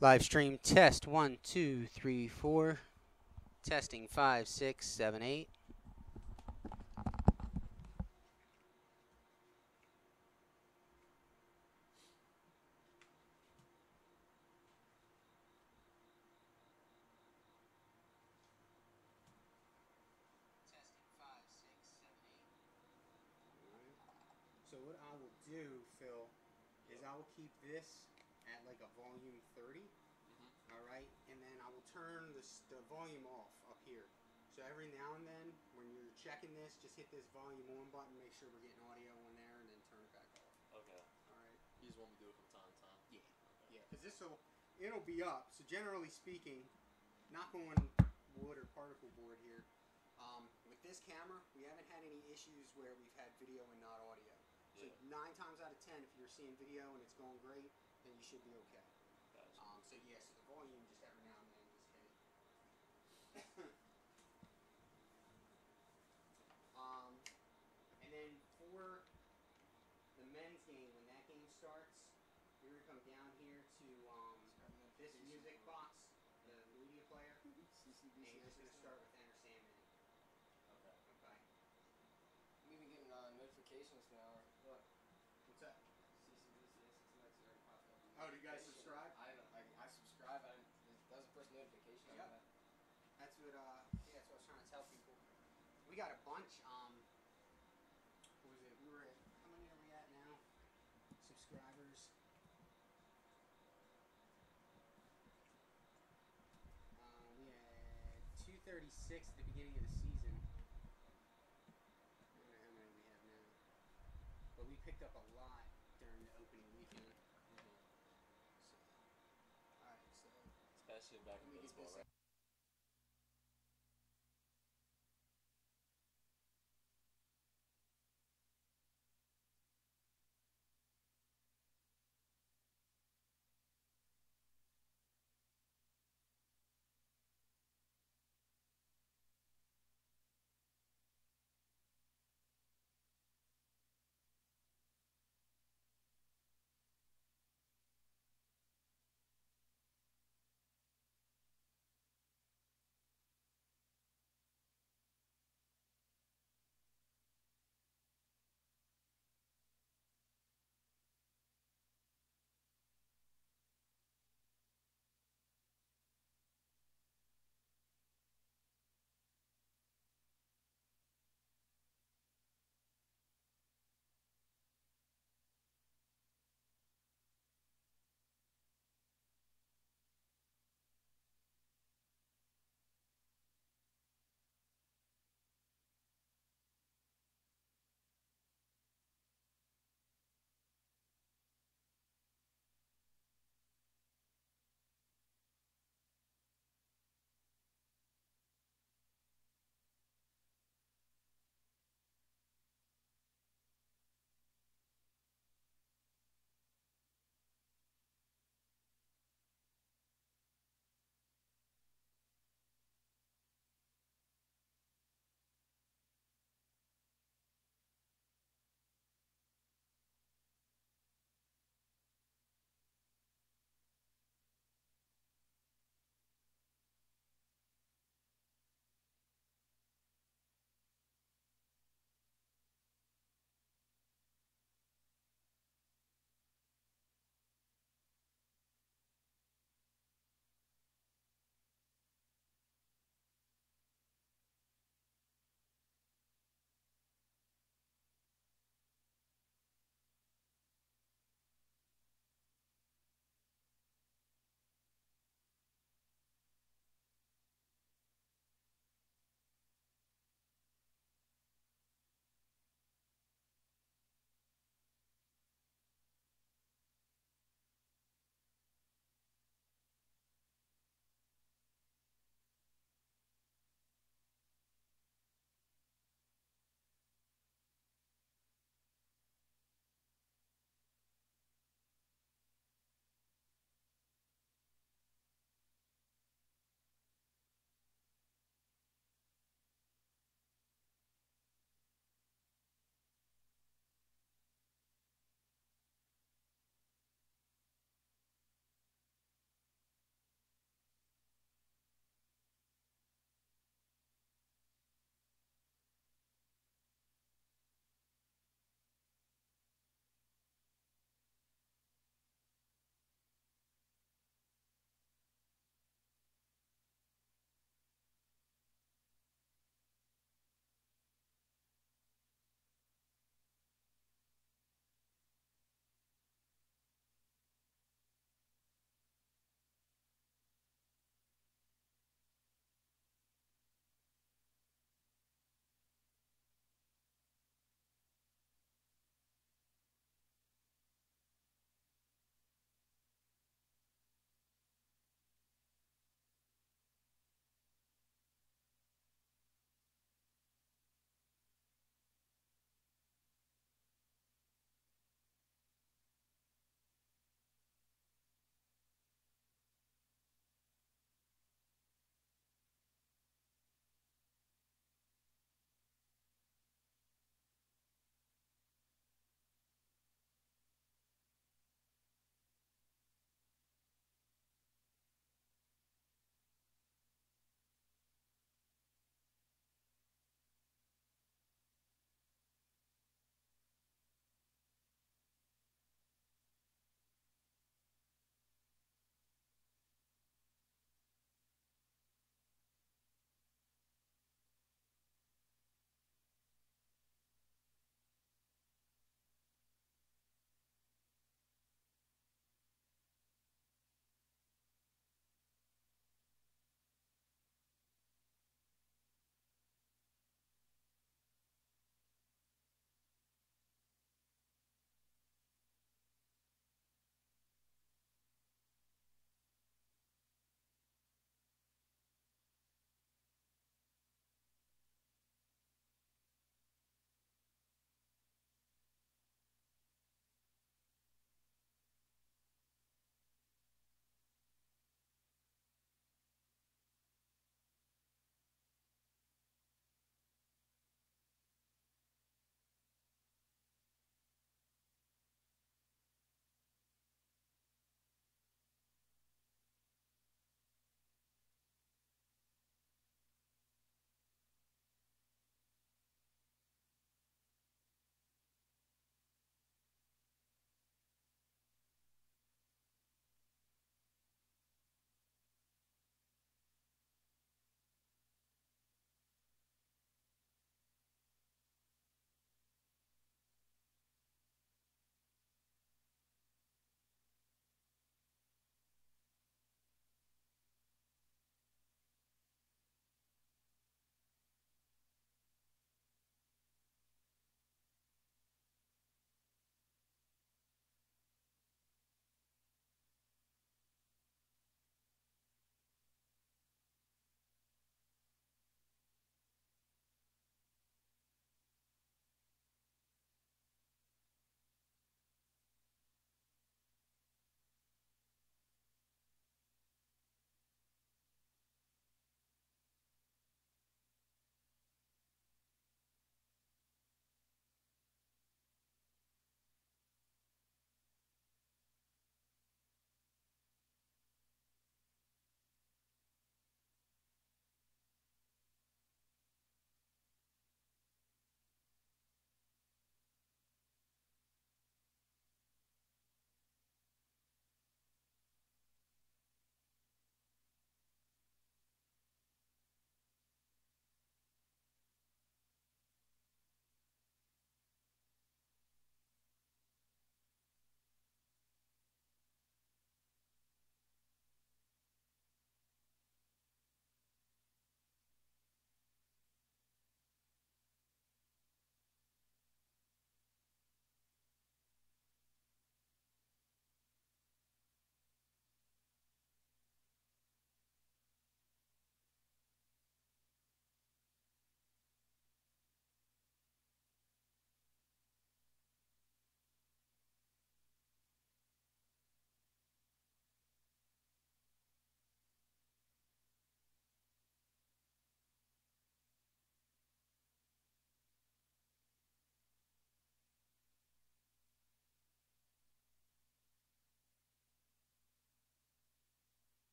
Live stream test 1, 2, 3, 4. Testing 5, 6, 7, 8. So what I will do, Phil, is I will keep this at like a volume 30. All right, and then I will turn the volume off up here. So every now and then, when you're checking this, just hit this volume on button, make sure we're getting audio on there, and then turn it back off. Okay. All right. You just want me to do it from time to time? Yeah. Okay. Yeah, because it'll be up. So generally speaking, knock on wood or particle board here. With this camera, we haven't had any issues where we've had video and not audio. So Yeah. 9 times out of 10, if you're seeing video and it's going great, then you should be okay. Gotcha. So yeah, so the volume just every now and then just hit it. And then for the men's game, when that game starts, you're gonna come down here to this music box, the media player, and you're just gonna start with Enter Sandman. Okay. Okay. I'm even getting notifications now. What? What's that? CCBCS already popped up. Oh, do you guys subscribe? I subscribe. That was the first notification. Yep. That's what that's what I was trying to tell people. We got a bunch. What was it? We were at, how many are we at now? Subscribers. We had 236 at the beginning of the season. I don't know how many we have now, but we picked up a lot during the opening weekend. So, all right. So Especially back in let me get baseball, this right?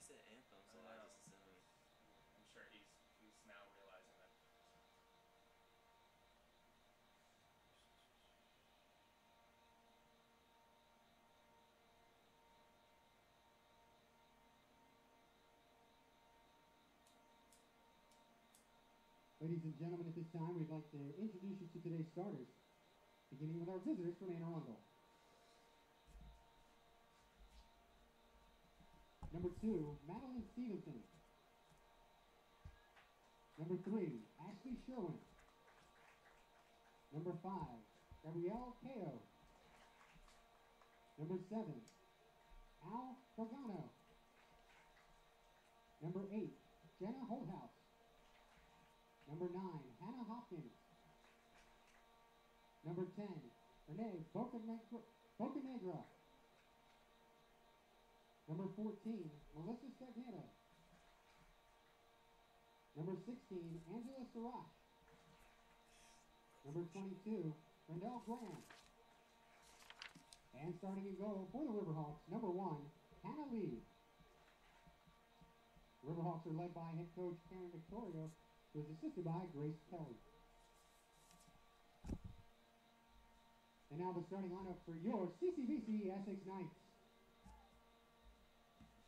said anthem, so I just assumed. I'm sure he's now realizing that. Ladies and gentlemen, at this time, we'd like to introduce you to today's starters, beginning with our visitors from Arundel. Number 2, Madeline Stevenson. Number 3, Ashley Sherwin. Number 5, Gabrielle Kao. Number 7, Al Gargano. Number 8, Jenna Holthouse. Number 9, Hannah Hopkins. Number 10, Renee Bocanegra. Number 14, Melissa Stagnetta. Number 16, Angela Sarash. Number 22, Rendell Graham. And starting in goal for the Riverhawks, number 1, Hannah Lee. The Riverhawks are led by head coach Karen Victorio, who is assisted by Grace Kelly. And now the starting lineup for your CCBC Essex Knights.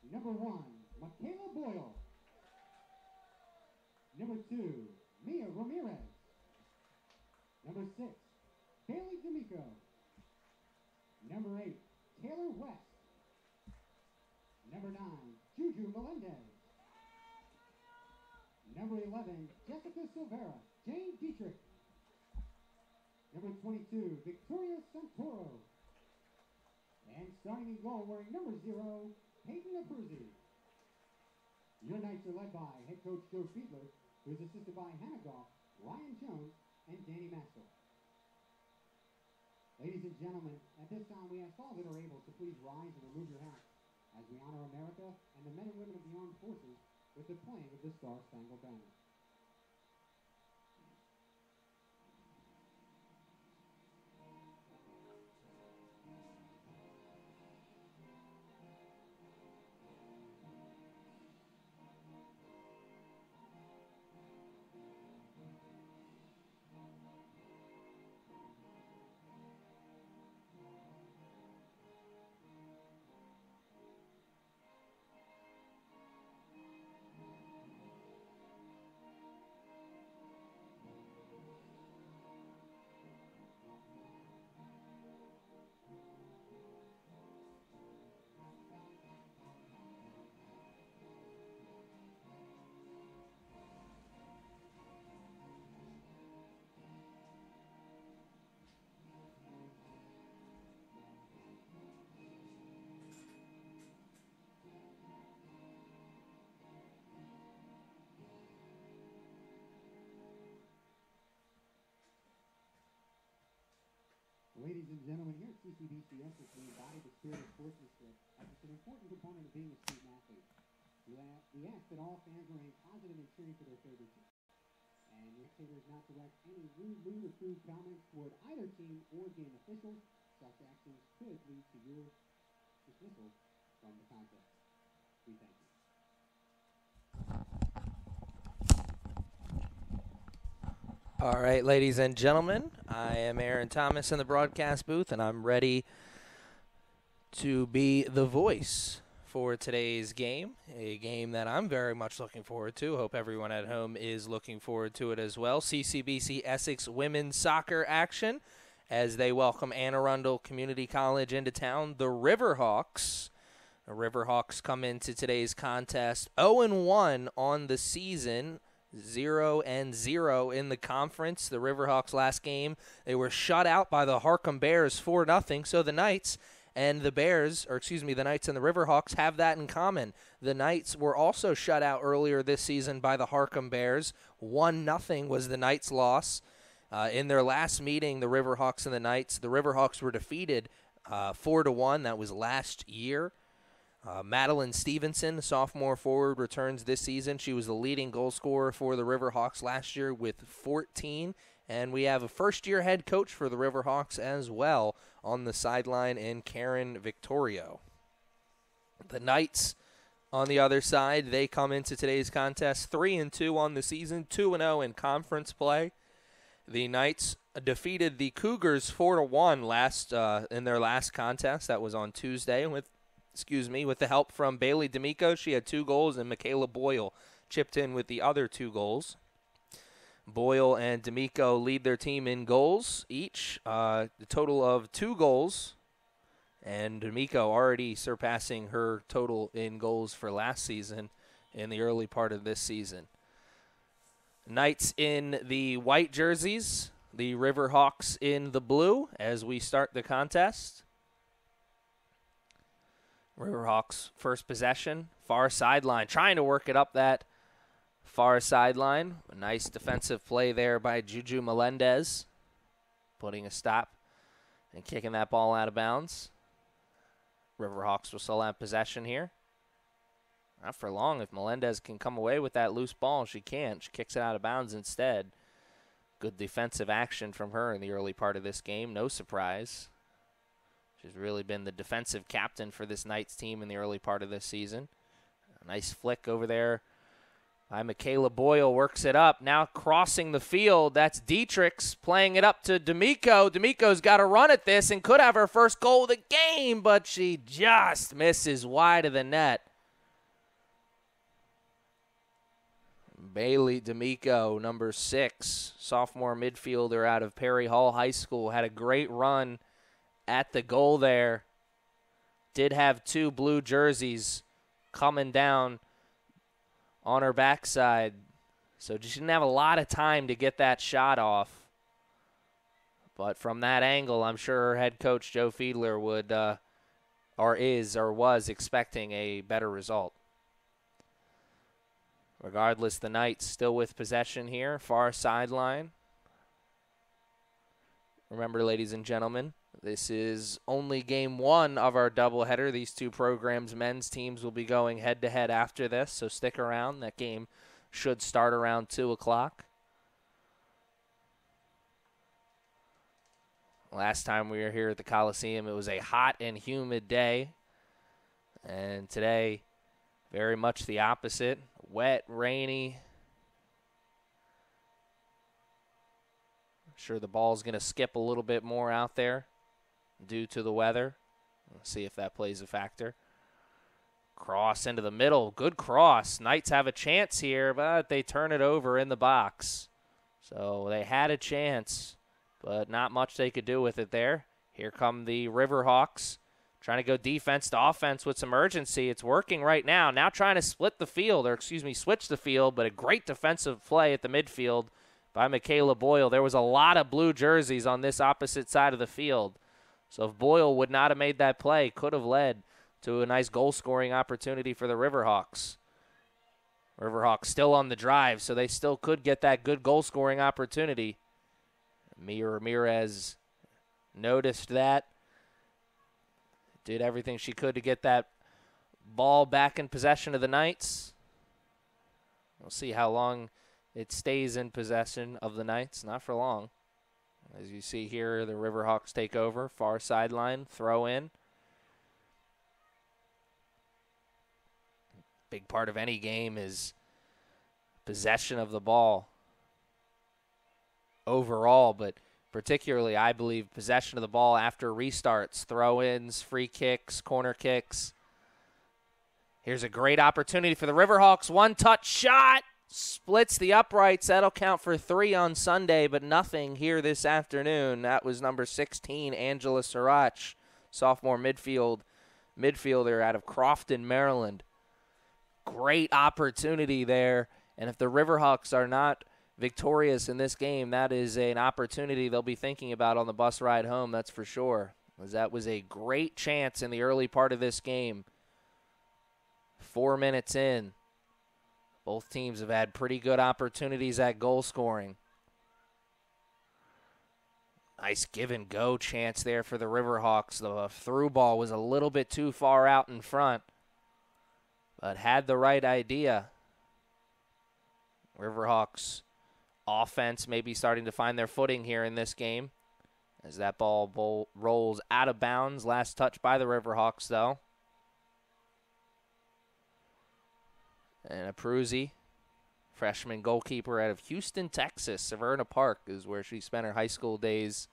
Number 1, Michaela Boyle. Number 2, Mia Ramirez. Number 6, Bailey D'Amico. Number 8, Taylor West. Number 9, Juju Melendez. Number 11, Jessica Silvera. Jane Dietrich. Number 22, Victoria Santoro. And starting in goal, wearing number 0, Peyton Abruzzi. Your Knights are led by head coach Joe Fiedler, who is assisted by Hannah Goff, Ryan Jones, and Danny Maskell. Ladies and gentlemen, at this time we ask all that are able to please rise and remove your hats as we honor America and the men and women of the armed forces with the playing of the Star-Spangled Banner. Ladies and gentlemen, here at CCBC Essex, we embody the spirit of sportsmanship as it's an important component of being a student athlete. We ask that all fans remain positive and cheering for their favorite team. And the spectators not direct any rude, lewd, or crude comments toward either team or game officials. Such actions could lead to your dismissal from the contest. We thank you. All right, ladies and gentlemen, I am Aaron Thomas in the broadcast booth, and I'm ready to be the voice for today's game, a game that I'm very much looking forward to. Hope everyone at home is looking forward to it as well. CCBC Essex women's soccer action as they welcome Anne Arundel Community College into town. The Riverhawks. The Riverhawks come into today's contest 0-1 on the season. 0-0 in the conference. The Riverhawks last game, they were shut out by the Harkham Bears 4-0. So the Knights and the Bears, the Knights and the Riverhawks have that in common. The Knights were also shut out earlier this season by the Harkham Bears. 1-0 was the Knights' loss. In their last meeting, the Riverhawks and the Riverhawks were defeated 4-1. That was last year. Madeline Stevenson, sophomore forward, returns this season. She was the leading goal scorer for the Riverhawks last year with 14. And we have a first-year head coach for the Riverhawks as well on the sideline in Karen Victorio. The Knights On the other side, they come into today's contest 3-2 on the season, 2-0 in conference play. The Knights defeated the Cougars 4-1 in their last contest. That was on Tuesday with the help from Bailey D'Amico. She had 2 goals, and Michaela Boyle chipped in with the other 2 goals. Boyle and D'Amico lead their team in goals each, the total of 2 goals. And D'Amico already surpassing her total in goals for last season in the early part of this season. Knights in the white jerseys, the Riverhawks in the blue as we start the contest. Riverhawks first possession, far sideline, trying to work it up that far sideline. A nice defensive play there by Juju Melendez, putting a stop and kicking that ball out of bounds. Riverhawks will still have possession here. Not for long. If Melendez can come away with that loose ball, she can't. She kicks it out of bounds instead. Good defensive action from her in the early part of this game. No surprise. She's really been the defensive captain for this Knights team in the early part of this season. A nice flick over there by Michaela Boyle, works it up. Now crossing the field, that's Dietrichs playing it up to D'Amico. D'Amico's got a run at this and could have her first goal of the game, but she just misses wide of the net. Bailey D'Amico, number 6, sophomore midfielder out of Perry Hall High School, had a great run at the goal there. Did have 2 blue jerseys coming down on her backside, so she didn't have a lot of time to get that shot off. But from that angle, I'm sure her head coach, Joe Fiedler, would, was expecting a better result. Regardless, the Knights still with possession here, far sideline. Remember, ladies and gentlemen, this is only game 1 of our doubleheader. These 2 programs' men's teams will be going head-to-head after this, so stick around. That game should start around 2 o'clock. Last time we were here at the Coliseum, it was a hot and humid day. And today, very much the opposite. Wet, rainy. I'm sure the ball's going to skip a little bit more out there due to the weather. Let's see if that plays a factor. Cross into the middle. Good cross. Knights have a chance here, but they turn it over in the box. So they had a chance, but not much they could do with it there. Here come the Riverhawks, trying to go defense to offense with some urgency. It's working right now. Now trying to switch the field, but a great defensive play at the midfield by Michaela Boyle. There was a lot of blue jerseys on this opposite side of the field. So if Boyle would not have made that play, could have led to a nice goal-scoring opportunity for the Riverhawks. Riverhawks still on the drive, so they still could get that good goal-scoring opportunity. Mia Ramirez noticed that. Did everything she could to get that ball back in possession of the Knights. We'll see how long it stays in possession of the Knights. Not for long. As you see here, the Riverhawks take over. Far sideline, throw in. Big part of any game is possession of the ball overall, but particularly, I believe, possession of the ball after restarts, throw-ins, free kicks, corner kicks. Here's a great opportunity for the Riverhawks. One-touch shot. Splits the uprights. That'll count for 3 on Sunday, but nothing here this afternoon. That was number 16, Angela Sirach, sophomore midfielder out of Crofton, Maryland. Great opportunity there, and if the Riverhawks are not victorious in this game, that is an opportunity they'll be thinking about on the bus ride home, that's for sure. As that was a great chance in the early part of this game. 4 minutes in. Both teams have had pretty good opportunities at goal scoring. Nice give-and-go chance there for the Riverhawks. The through ball was a little bit too far out in front, but had the right idea. Riverhawks offense maybe starting to find their footing here in this game as that ball rolls out of bounds. Last touch by the Riverhawks, though. And Abruzzi, freshman goalkeeper out of Houston, Texas. Severna Park is where she spent her high school days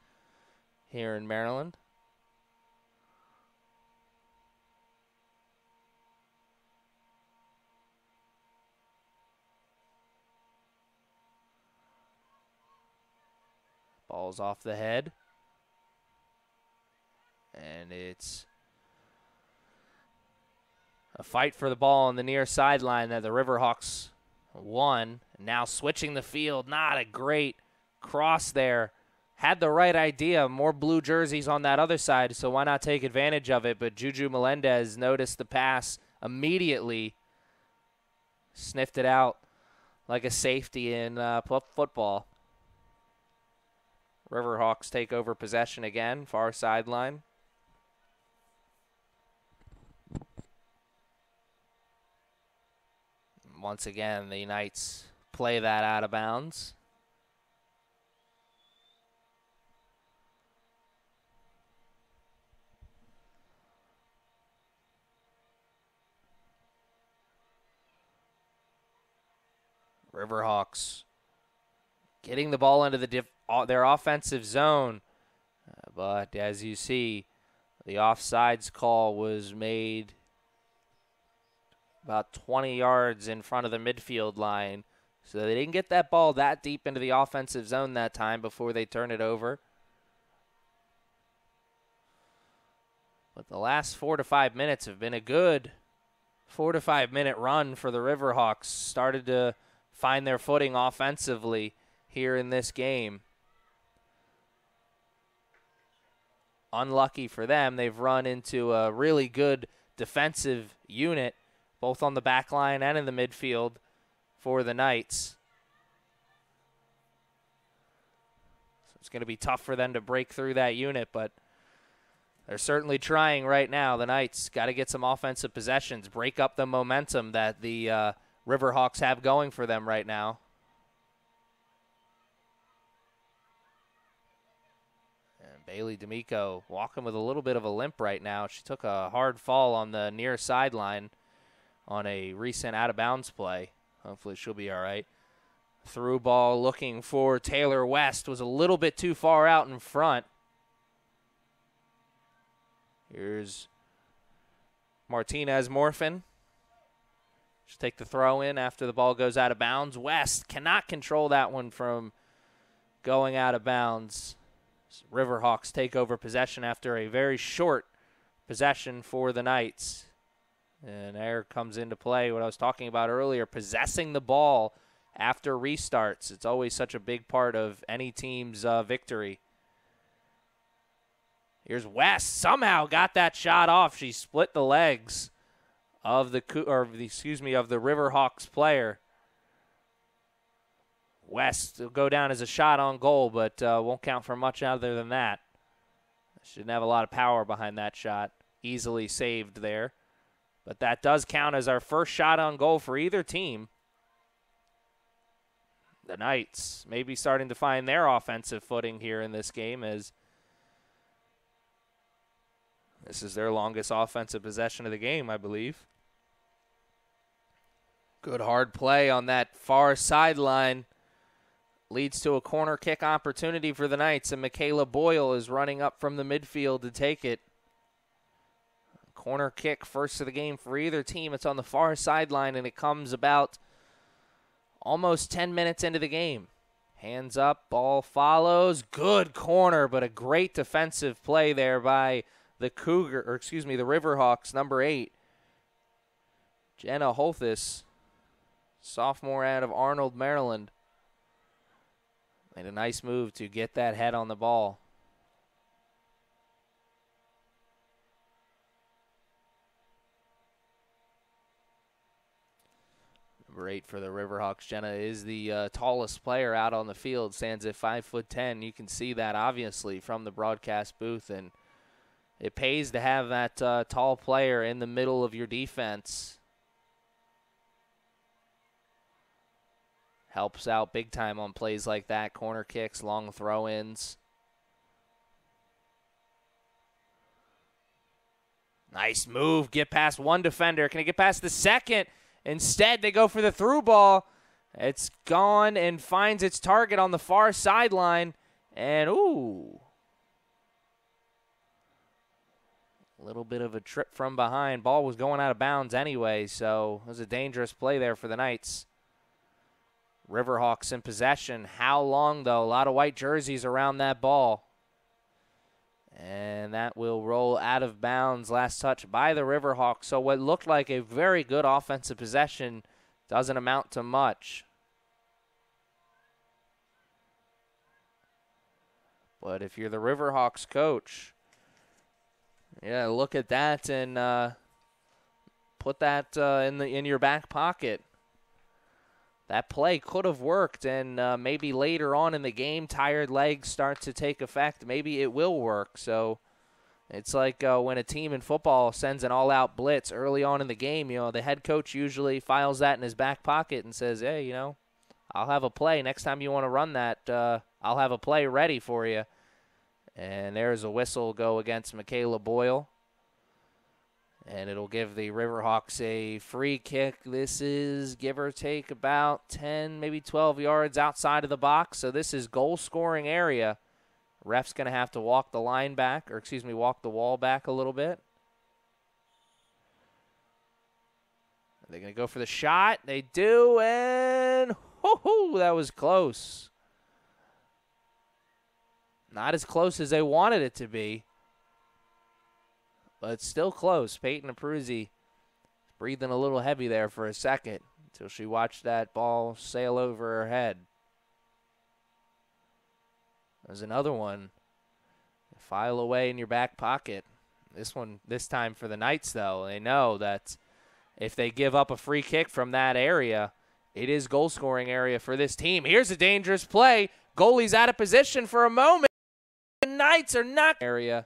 here in Maryland. Ball's off the head. And it's a fight for the ball on the near sideline that the Riverhawks won. Now switching the field. Not a great cross there. Had the right idea. More blue jerseys on that other side, so why not take advantage of it? But Juju Melendez noticed the pass immediately. Sniffed it out like a safety in football. Riverhawks take over possession again, far sideline. Once again, the Knights play that out of bounds. Riverhawks getting the ball into their offensive zone. But as you see, the offsides call was made about 20 yards in front of the midfield line. So they didn't get that ball that deep into the offensive zone that time before they turn it over. But the last 4 to 5 minutes have been a good 4 to 5 minute run for the Riverhawks. Started to find their footing offensively here in this game. Unlucky for them, they've run into a really good defensive unit, both on the back line and in the midfield for the Knights. So it's going to be tough for them to break through that unit, but they're certainly trying right now. The Knights got to get some offensive possessions, break up the momentum that the Riverhawks have going for them right now. And Bailey D'Amico walking with a little bit of a limp right now. She took a hard fall on the near sideline on a recent out-of-bounds play. Hopefully she'll be all right. Through ball looking for Taylor West. Was a little bit too far out in front. Here's Martinez Morfin. She'll take the throw in after the ball goes out of bounds. West cannot control that one from going out of bounds. Riverhawks take over possession after a very short possession for the Knights. And there comes into play what I was talking about earlier, possessing the ball after restarts. It's always such a big part of any team's victory. Here's West. Somehow got that shot off. She split the legs of the Riverhawks player. West will go down as a shot on goal, but won't count for much other than that. She didn't have a lot of power behind that shot. Easily saved there. But that does count as our first shot on goal for either team. The Knights maybe starting to find their offensive footing here in this game, as this is their longest offensive possession of the game, I believe. Good hard play on that far sideline. Leads to a corner kick opportunity for the Knights, and Michaela Boyle is running up from the midfield to take it. Corner kick, first of the game for either team. It's on the far sideline, and it comes about almost 10 minutes into the game. Hands up, ball follows. Good corner, but a great defensive play there by the Riverhawks, number 8. Jenna Holthus, sophomore out of Arnold, Maryland. Made a nice move to get that head on the ball. Number 8 for the Riverhawks. Jenna is the tallest player out on the field, stands at 5'10". You can see that obviously from the broadcast booth, and it pays to have that tall player in the middle of your defense. Helps out big time on plays like that, corner kicks, long throw-ins. Nice move, get past one defender. Can he get past the second? Instead, they go for the through ball. It's gone and finds its target on the far sideline. And, ooh. A little bit of a trip from behind. Ball was going out of bounds anyway, so it was a dangerous play there for the Knights. Riverhawks in possession. How long, though? A lot of white jerseys around that ball. And that will roll out of bounds. Last touch by the Riverhawks. So what looked like a very good offensive possession doesn't amount to much. But if you're the Riverhawks coach, yeah, look at that and put that in your back pocket. That play could have worked, and maybe later on in the game, tired legs start to take effect. Maybe it will work. So it's like when a team in football sends an all-out blitz early on in the game, the head coach usually files that in his back pocket and says, hey, I'll have a play. Next time you want to run that, I'll have a play ready for you. And there's a whistle go against Michaela Boyle. And it'll give the Riverhawks a free kick. This is, give or take, about 10, maybe 12 yards outside of the box. So this is goal-scoring area. Ref's going to have to walk the line back, walk the wall back a little bit. Are they going to go for the shot? They do, and whoo-hoo, that was close. Not as close as they wanted it to be. But it's still close. Peyton Abruzzi breathing a little heavy there for a second until she watched that ball sail over her head. There's another one. File away in your back pocket. This time for the Knights, though. They know that if they give up a free kick from that area, it is goal-scoring area for this team. Here's a dangerous play. Goalie's out of position for a moment. The Knights are not area.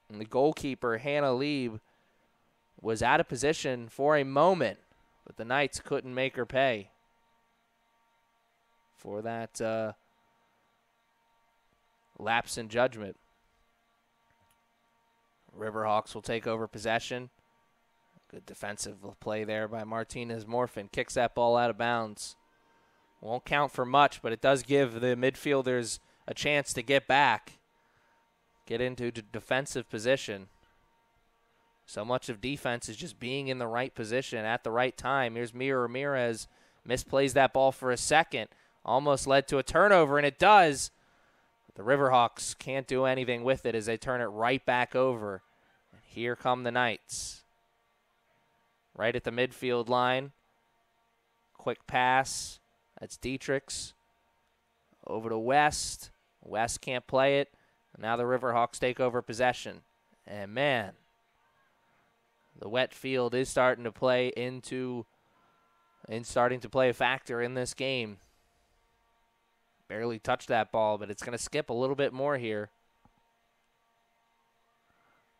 And the goalkeeper, Hannah Lieb, was out of position for a moment, but the Knights couldn't make her pay for that lapse in judgment. Riverhawks will take over possession. Good defensive play there by Martinez Morfin. Kicks that ball out of bounds. Won't count for much, but it does give the midfielders a chance to get back. Get into defensive position. So much of defense is just being in the right position at the right time. Here's Mira Ramirez. Misplays that ball for a second. Almost led to a turnover, and it does. But the Riverhawks can't do anything with it as they turn it right back over. And here come the Knights. Right at the midfield line. Quick pass. That's Dietrichs. Over to West. West can't play it. Now the Riverhawks take over possession. And, man, the wet field is starting to play a factor in this game. Barely touched that ball, but it's going to skip a little bit more here.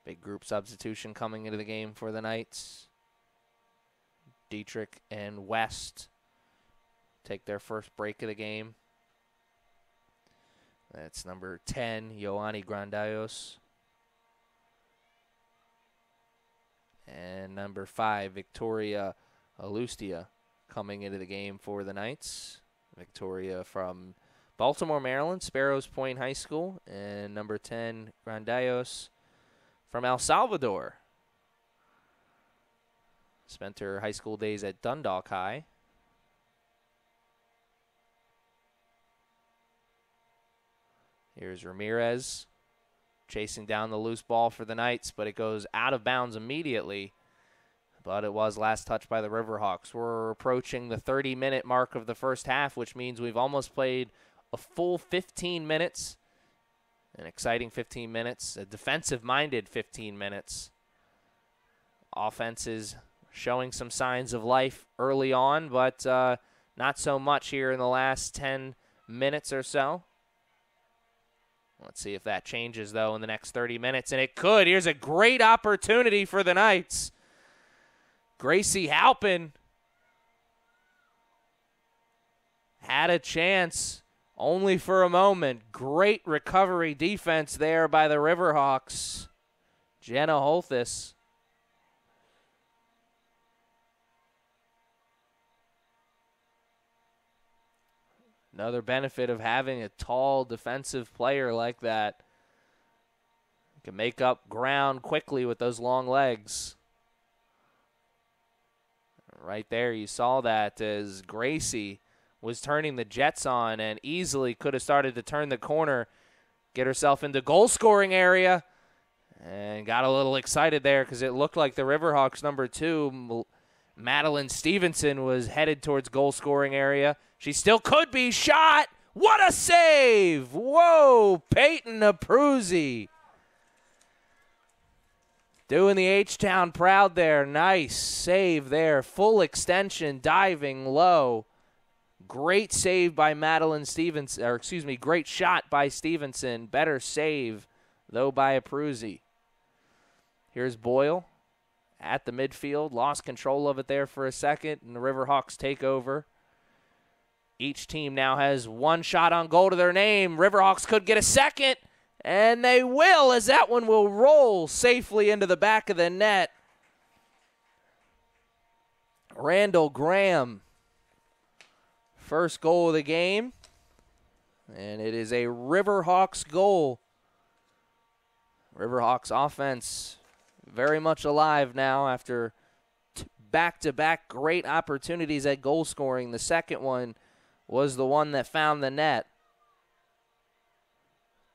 Big group substitution coming into the game for the Knights. Dietrich and West take their first break of the game. That's number 10, Ioanni Grandaios. And number 5, Victoria Alustia, coming into the game for the Knights. Victoria from Baltimore, Maryland, Sparrows Point High School. And number 10, Grandaios from El Salvador. Spent her high school days at Dundalk High. Here's Ramirez chasing down the loose ball for the Knights, but it goes out of bounds immediately. But it was last touched by the Riverhawks. We're approaching the 30-minute mark of the first half, which means we've almost played a full 15 minutes. An exciting 15 minutes, a defensive-minded 15 minutes. Offense is showing some signs of life early on, but not so much here in the last 10 minutes or so. Let's see if that changes, though, in the next 30 minutes. And it could. Here's a great opportunity for the Knights. Gracie Halpin had a chance only for a moment. Great recovery defense there by the Another benefit of having a tall defensive player like that. You can make up ground quickly with those long legs. Right there, you saw that as Gracie was turning the Jets on and easily could have started to turn the corner, get herself into goal-scoring area, and got a little excited there because it looked like the Riverhawks number 2, Madeline Stevenson, was headed towards goal-scoring area. She still could be shot. What a save! Whoa, Peyton Abruzzi. Doing the H-Town proud there. Nice save there. Full extension, diving low. Great save by Madeline Stevenson, or excuse me, great shot by Stevenson. Better save, though, by Abruzzi. Here's Boyle at the midfield. Lost control of it there for a second, and the Riverhawks take over. Each team now has one shot on goal to their name. Riverhawks could get a second, and they will, as that one will roll safely into the back of the net. Randall Graham, first goal of the game, and it is a Riverhawks goal. Riverhawks offense very much alive now after back-to-back great opportunities at goal scoring. The second one was the one that found the net.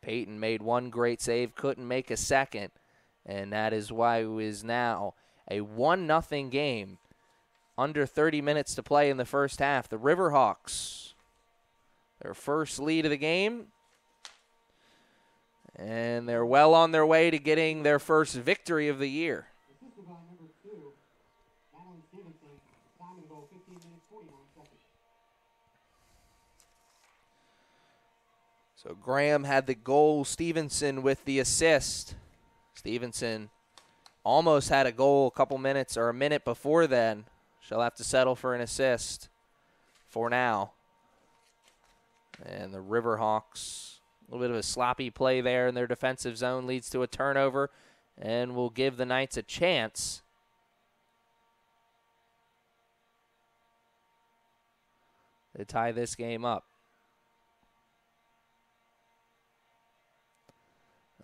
Peyton made one great save, couldn't make a second, and that is why it is now a 1-0 game. Under 30 minutes to play in the first half. The Riverhawks, their first lead of the game, and they're well on their way to getting their first victory of the year. Assisted by number 2, Madeline Stevenson. Time to go 15 minutes, 49 seconds. So Graham had the goal, Stevenson with the assist. Stevenson almost had a goal a couple minutes or a minute before then. She'll have to settle for an assist for now. And the Riverhawks, a little bit of a sloppy play there in their defensive zone, leads to a turnover and will give the Knights a chance. To tie this game up.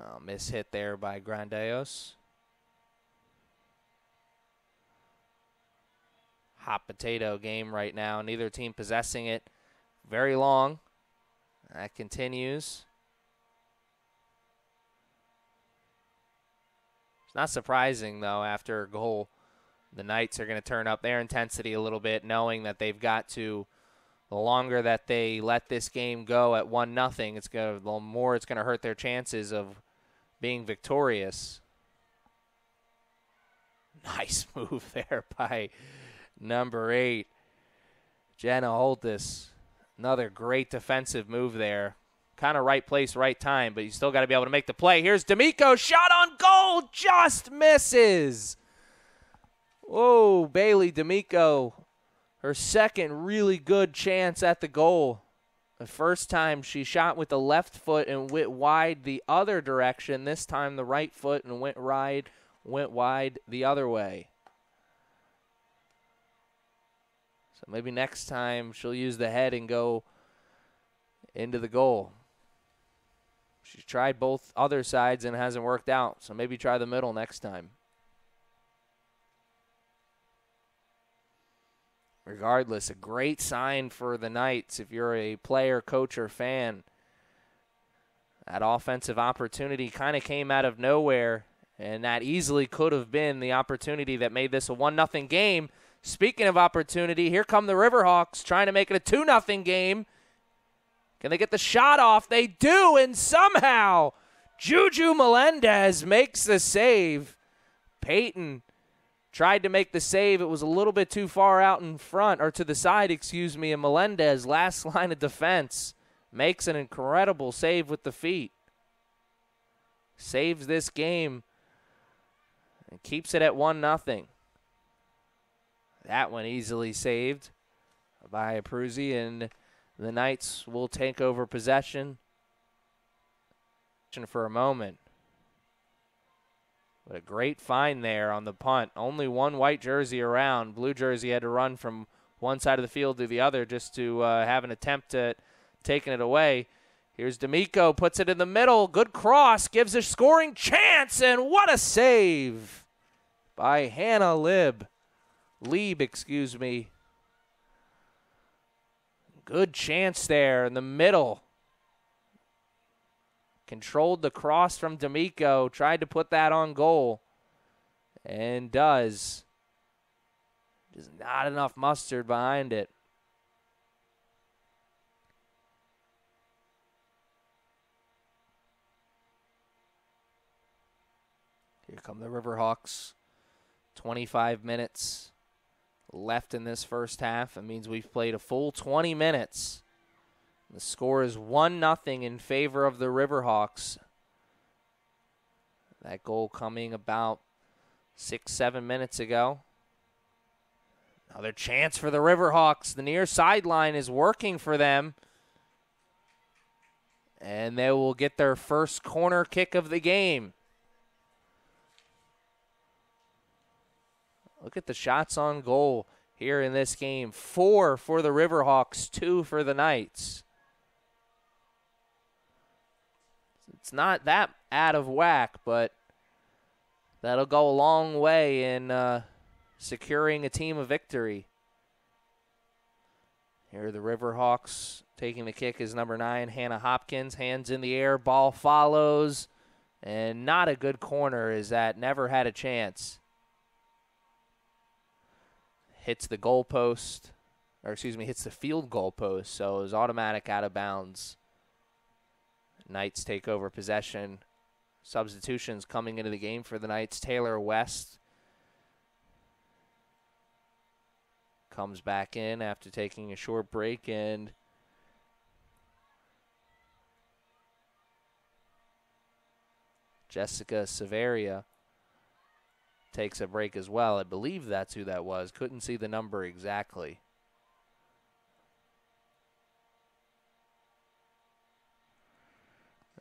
Oh, miss hit there by Grandeos. Hot potato game right now. Neither team possessing it very long. That continues. It's not surprising, though, after a goal, the Knights are going to turn up their intensity a little bit, knowing that they've got to, the longer that they let this game go at 1-0, the more it's going to hurt their chances of being victorious. Nice move there by number 8, Jenna Holtis. Another great defensive move there. Kind of right place, right time, but you still got to be able to make the play. Here's D'Amico, shot on goal, just misses. Whoa, Bailey D'Amico, her second really good chance at the goal. The first time she shot with the left foot and went wide the other direction. This time the right foot and went wide the other way. So maybe next time she'll use the head and go into the goal. She's tried both other sides and it hasn't worked out, so maybe try the middle next time. Regardless, a great sign for the Knights if you're a player, coach, or fan. That offensive opportunity kind of came out of nowhere, and that easily could have been the opportunity that made this a 1-0 game. Speaking of opportunity, here come the Riverhawks trying to make it a 2-0 game. Can they get the shot off? They do, and somehow Juju Melendez makes the save. Peyton tried to make the save. It was a little bit too far out in front, or to the side, excuse me, and Melendez, last line of defense, makes an incredible save with the feet. Saves this game and keeps it at 1-0. That one easily saved by Abruzzi, and the Knights will take over possession for a moment. But a great find there on the punt. Only one white jersey around. Blue jersey had to run from one side of the field to the other just to have an attempt at taking it away. Here's D'Amico, puts it in the middle. Good cross, gives a scoring chance, and what a save by Hannah Lieb, excuse me. Good chance there in the middle. Controlled the cross from D'Amico, tried to put that on goal, and does. Just not enough mustard behind it. Here come the Riverhawks. 25 minutes left in this first half. It means we've played a full 20 minutes. The score is 1-0 in favor of the Riverhawks. That goal coming about 6-7 minutes ago. Another chance for the Riverhawks. The near sideline is working for them. And they will get their first corner kick of the game. Look at the shots on goal here in this game. 4 for the Riverhawks, 2 for the Knights. It's not that out of whack, but that'll go a long way in securing a team a victory. Here are the Riverhawks. Taking the kick is number 9, Hannah Hopkins. Hands in the air, ball follows. And not a good corner, as that never had a chance. Hits the goalpost, or excuse me, hits the field goalpost, so it was automatic out of bounds. Knights take over possession. Substitutions coming into the game for the Knights. Taylor West comes back in after taking a short break, and Jessica Severia takes a break as well. I believe that's who that was. Couldn't see the number exactly.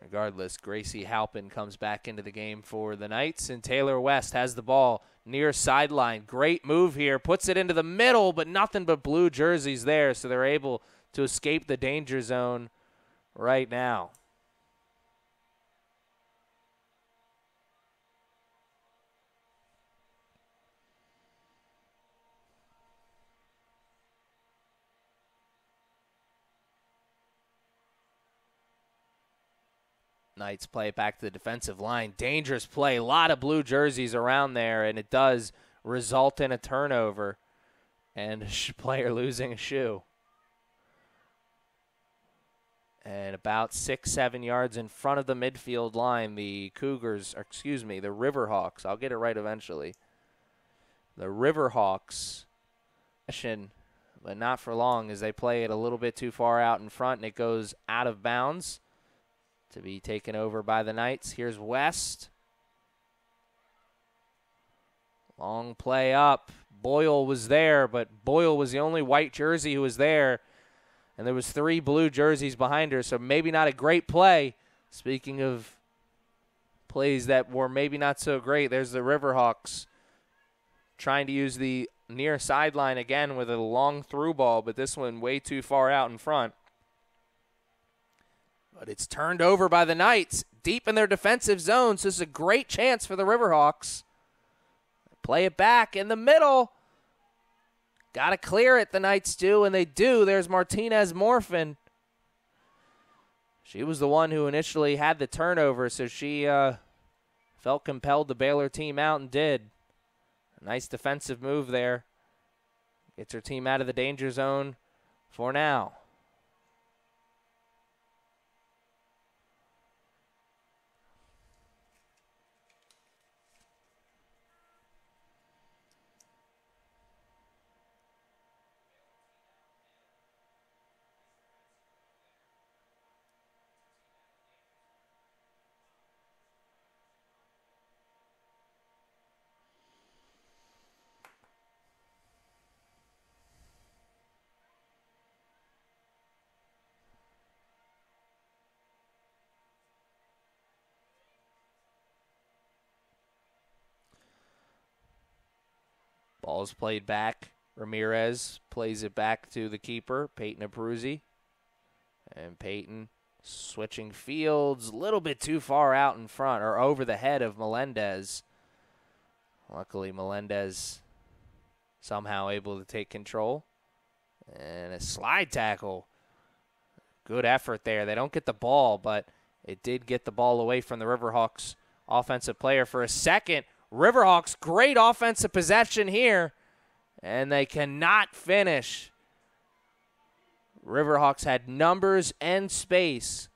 Regardless, Gracie Halpin comes back into the game for the Knights, and Taylor West has the ball near sideline. Great move here. Puts it into the middle, but nothing but blue jerseys there, so they're able to escape the danger zone right now. Knights play it back to the defensive line. Dangerous play. A lot of blue jerseys around there, and it does result in a turnover and a player losing a shoe. And about 6-7 yards in front of the midfield line, the Riverhawks. I'll get it right eventually. The Riverhawks, but not for long, as they play it a little bit too far out in front, and it goes out of bounds to be taken over by the Knights. Here's West. Long play up. Boyle was there, but Boyle was the only white jersey who was there. And there was 3 blue jerseys behind her, so maybe not a great play. Speaking of plays that were maybe not so great, there's the Riverhawks trying to use the near sideline again with a long through ball, but this one way too far out in front. But it's turned over by the Knights deep in their defensive zone, so this is a great chance for the Riverhawks. Play it back in the middle. Got to clear it, the Knights do, and they do. There's Martinez Morphin. She was the one who initially had the turnover, so she felt compelled to bail her team out and did. A nice defensive move there. Gets her team out of the danger zone for now. Ball's played back. Ramirez plays it back to the keeper, Peyton Abruzzi. And Peyton switching fields a little bit too far out in front or over the head of Melendez. Luckily, Melendez somehow able to take control. And a slide tackle. Good effort there. They don't get the ball, but it did get the ball away from the Riverhawks offensive player for a second. Riverhawks, great offensive possession here, and they cannot finish. Riverhawks had numbers and space,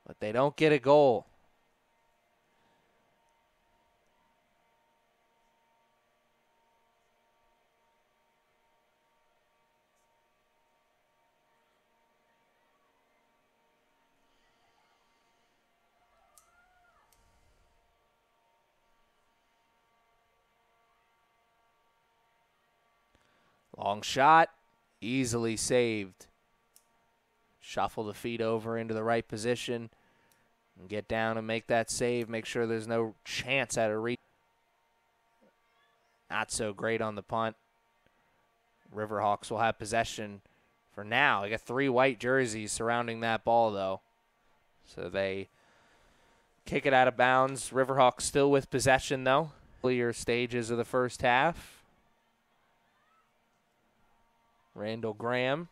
but they don't get a goal. Long shot, easily saved. Shuffle the feet over into the right position and get down and make that save. Make sure there's no chance at a reach. Not so great on the punt. Riverhawks will have possession for now. They got 3 white jerseys surrounding that ball, though. So they kick it out of bounds. Riverhawks still with possession, though. Earlier stages of the first half. Randall Graham.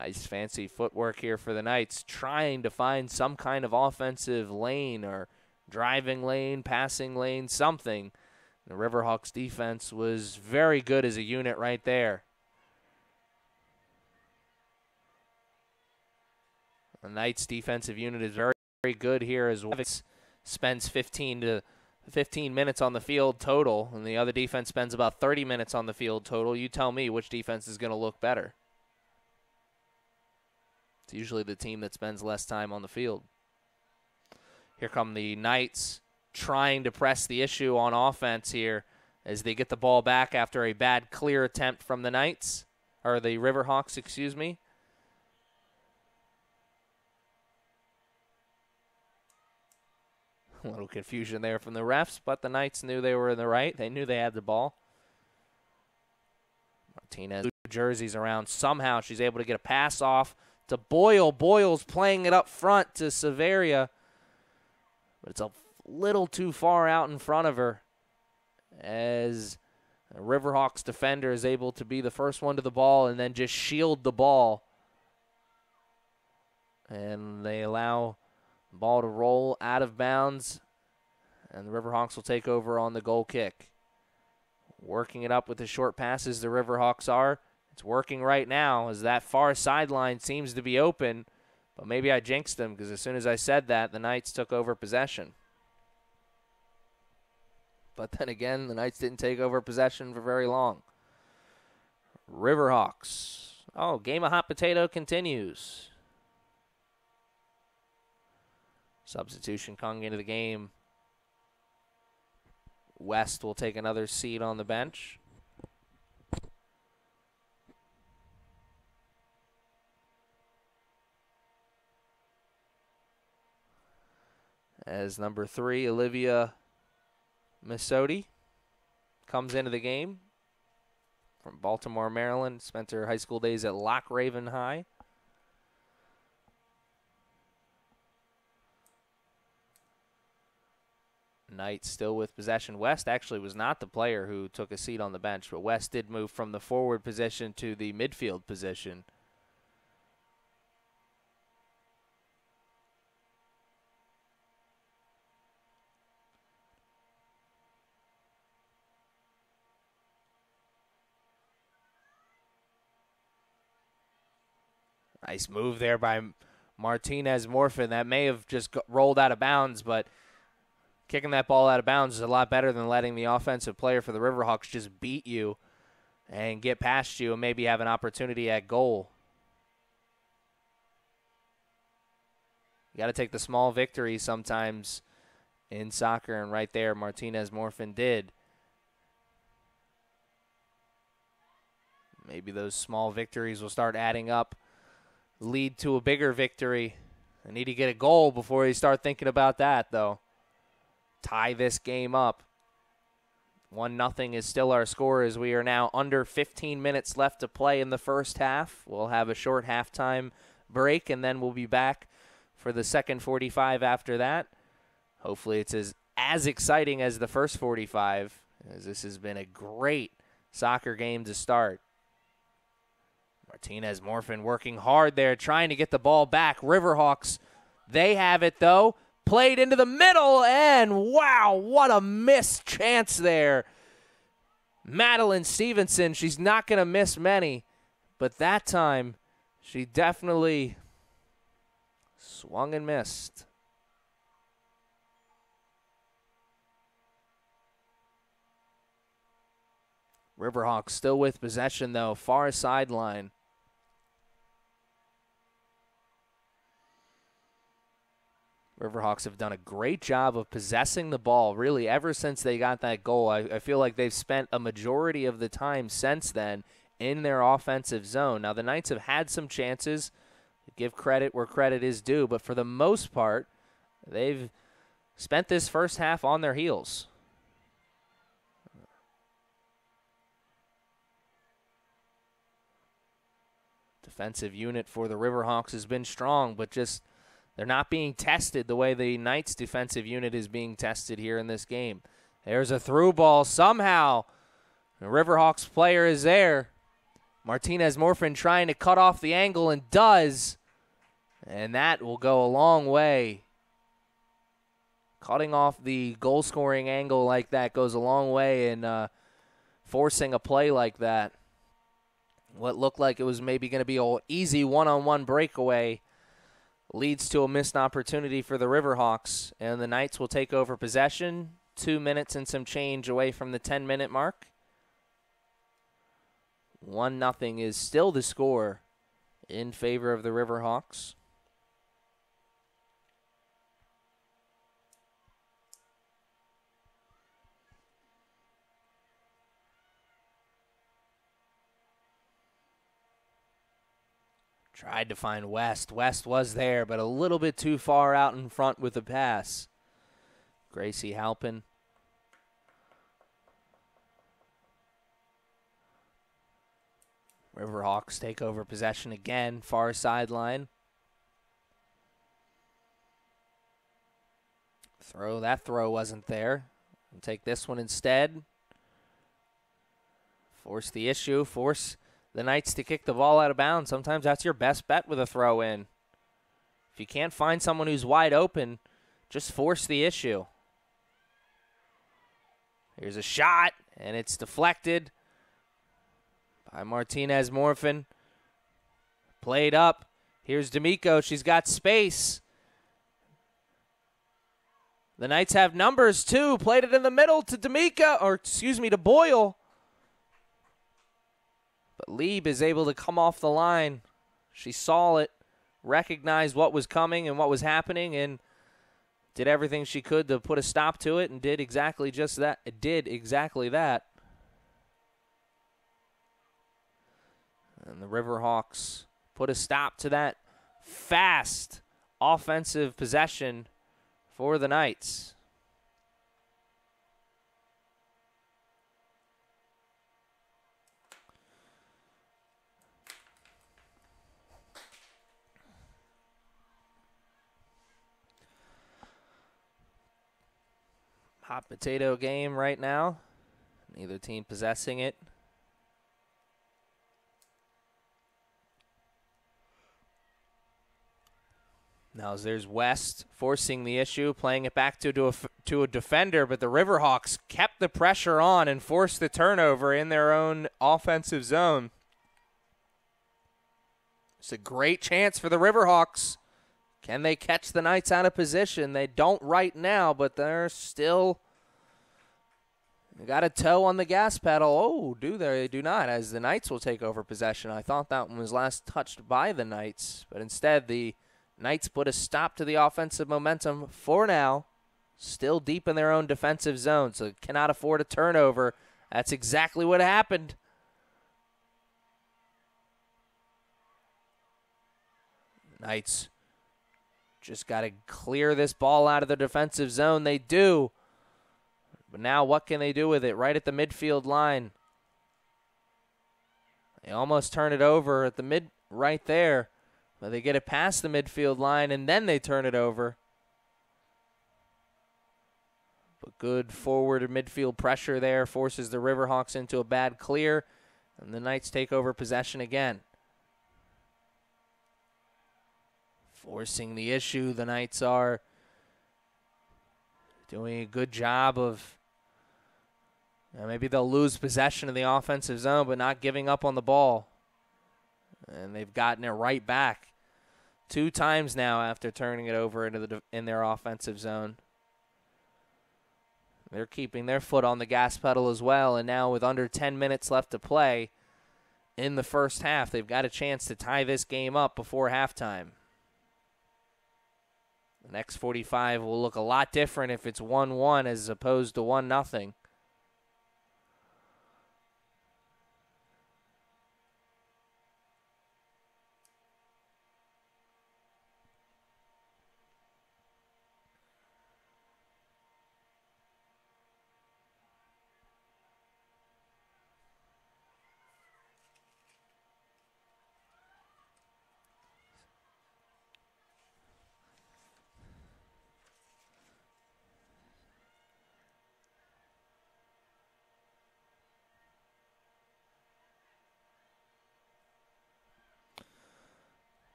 Nice fancy footwork here for the Knights, trying to find some kind of offensive lane or driving lane, passing lane, something. The Riverhawks defense was very good as a unit right there. The Knights defensive unit is very, very good here as well. Spends 15 minutes on the field total, and the other defense spends about 30 minutes on the field total. You tell me which defense is going to look better. It's usually the team that spends less time on the field. Here come the Knights trying to press the issue on offense here as they get the ball back after a bad clear attempt from the Knights, or the Riverhawks, excuse me. A little confusion there from the refs, but the Knights knew they were in the right. They knew they had the ball. Martinez, jerseys around. Somehow she's able to get a pass off to Boyle. Boyle's playing it up front to Severia, but it's a little too far out in front of her as a Riverhawks defender is able to be the first one to the ball and then just shield the ball. And they allow the ball to roll out of bounds, and the Riverhawks will take over on the goal kick. Working it up with the short passes, the Riverhawks are. It's working right now as that far sideline seems to be open, but maybe I jinxed them because as soon as I said that, the Knights took over possession. But then again, the Knights didn't take over possession for very long. Riverhawks. Oh, game of hot potato continues. Substitution coming into the game. West will take another seat on the bench. As number 3, Olivia Misodi comes into the game from Baltimore, Maryland. Spent her high school days at Lock Raven High. Knights still with possession. West actually was not the player who took a seat on the bench, but West did move from the forward position to the midfield position. Nice move there by Martinez Morfin. That may have just rolled out of bounds, but kicking that ball out of bounds is a lot better than letting the offensive player for the Riverhawks just beat you and get past you and maybe have an opportunity at goal. You got to take the small victories sometimes in soccer, and right there Martinez-Morfin did. Maybe those small victories will start adding up, lead to a bigger victory. They need to get a goal before they start thinking about that, though. Tie this game up. 1-0 is still our score as we are now under 15 minutes left to play in the first half. We'll have a short halftime break, and then we'll be back for the second 45 after that. Hopefully it's as exciting as the first 45, as this has been a great soccer game to start. Martinez-Morfin working hard there, trying to get the ball back. Riverhawks, they have it, though. Played into the middle, and wow, what a missed chance there. Madeline Stevenson, she's not going to miss many, but that time she definitely swung and missed. Riverhawks still with possession, though, far sideline. Riverhawks have done a great job of possessing the ball, really, ever since they got that goal. I feel like they've spent a majority of the time since then in their offensive zone. Now, the Knights have had some chances. Give credit where credit is due, but for the most part, they've spent this first half on their heels. Defensive unit for the Riverhawks has been strong, but just they're not being tested the way the Knights' defensive unit is being tested here in this game. There's a through ball somehow. The Riverhawks player is there. Martinez-Morfin trying to cut off the angle and does. And that will go a long way. Cutting off the goal-scoring angle like that goes a long way in forcing a play like that. What looked like it was maybe going to be an easy one-on-one breakaway leads to a missed opportunity for the Riverhawks, and the Knights will take over possession. 2 minutes and some change away from the 10-minute mark. 1-0 is still the score in favor of the Riverhawks. Tried to find West. West was there, but a little bit too far out in front with the pass. Gracie Halpin. Riverhawks take over possession again, far sideline. That throw wasn't there. We'll take this one instead. Force the issue, force the Knights to kick the ball out of bounds. Sometimes that's your best bet with a throw in. If you can't find someone who's wide open, just force the issue. Here's a shot, and it's deflected by Martinez-Morfin. Played up. Here's D'Amico. She's got space. The Knights have numbers, too. Played it in the middle to to Boyle. But Lieb is able to come off the line. She saw it, recognized what was coming and what was happening, and did everything she could to put a stop to it, and did exactly just that. It did exactly that. And the Riverhawks put a stop to that fast offensive possession for the Knights. Hot potato game right now. Neither team possessing it. Now there's West forcing the issue, playing it back to a defender, but the Riverhawks kept the pressure on and forced the turnover in their own offensive zone. It's a great chance for the Riverhawks. Can they catch the Knights out of position? They don't right now, but they're still got a toe on the gas pedal. Oh, they do not, as the Knights will take over possession. I thought that one was last touched by the Knights, but instead the Knights put a stop to the offensive momentum for now. still deep in their own defensive zone, so cannot afford a turnover. That's exactly what happened. Knights just got to clear this ball out of the defensive zone. They do. But now what can they do with it? Right at the midfield line. They almost turn it over at the mid right there. But they get it past the midfield line, and then they turn it over. But good forward and midfield pressure there forces the Riverhawks into a bad clear, and the Knights take over possession again. Forcing the issue, the Knights are doing a good job of, maybe they'll lose possession of the offensive zone, but not giving up on the ball. And they've gotten it right back 2 times now after turning it over into in their offensive zone. They're keeping their foot on the gas pedal as well, and now with under 10 minutes left to play in the first half, they've got a chance to tie this game up before halftime. The next 45 will look a lot different if it's 1-1 as opposed to 1-0.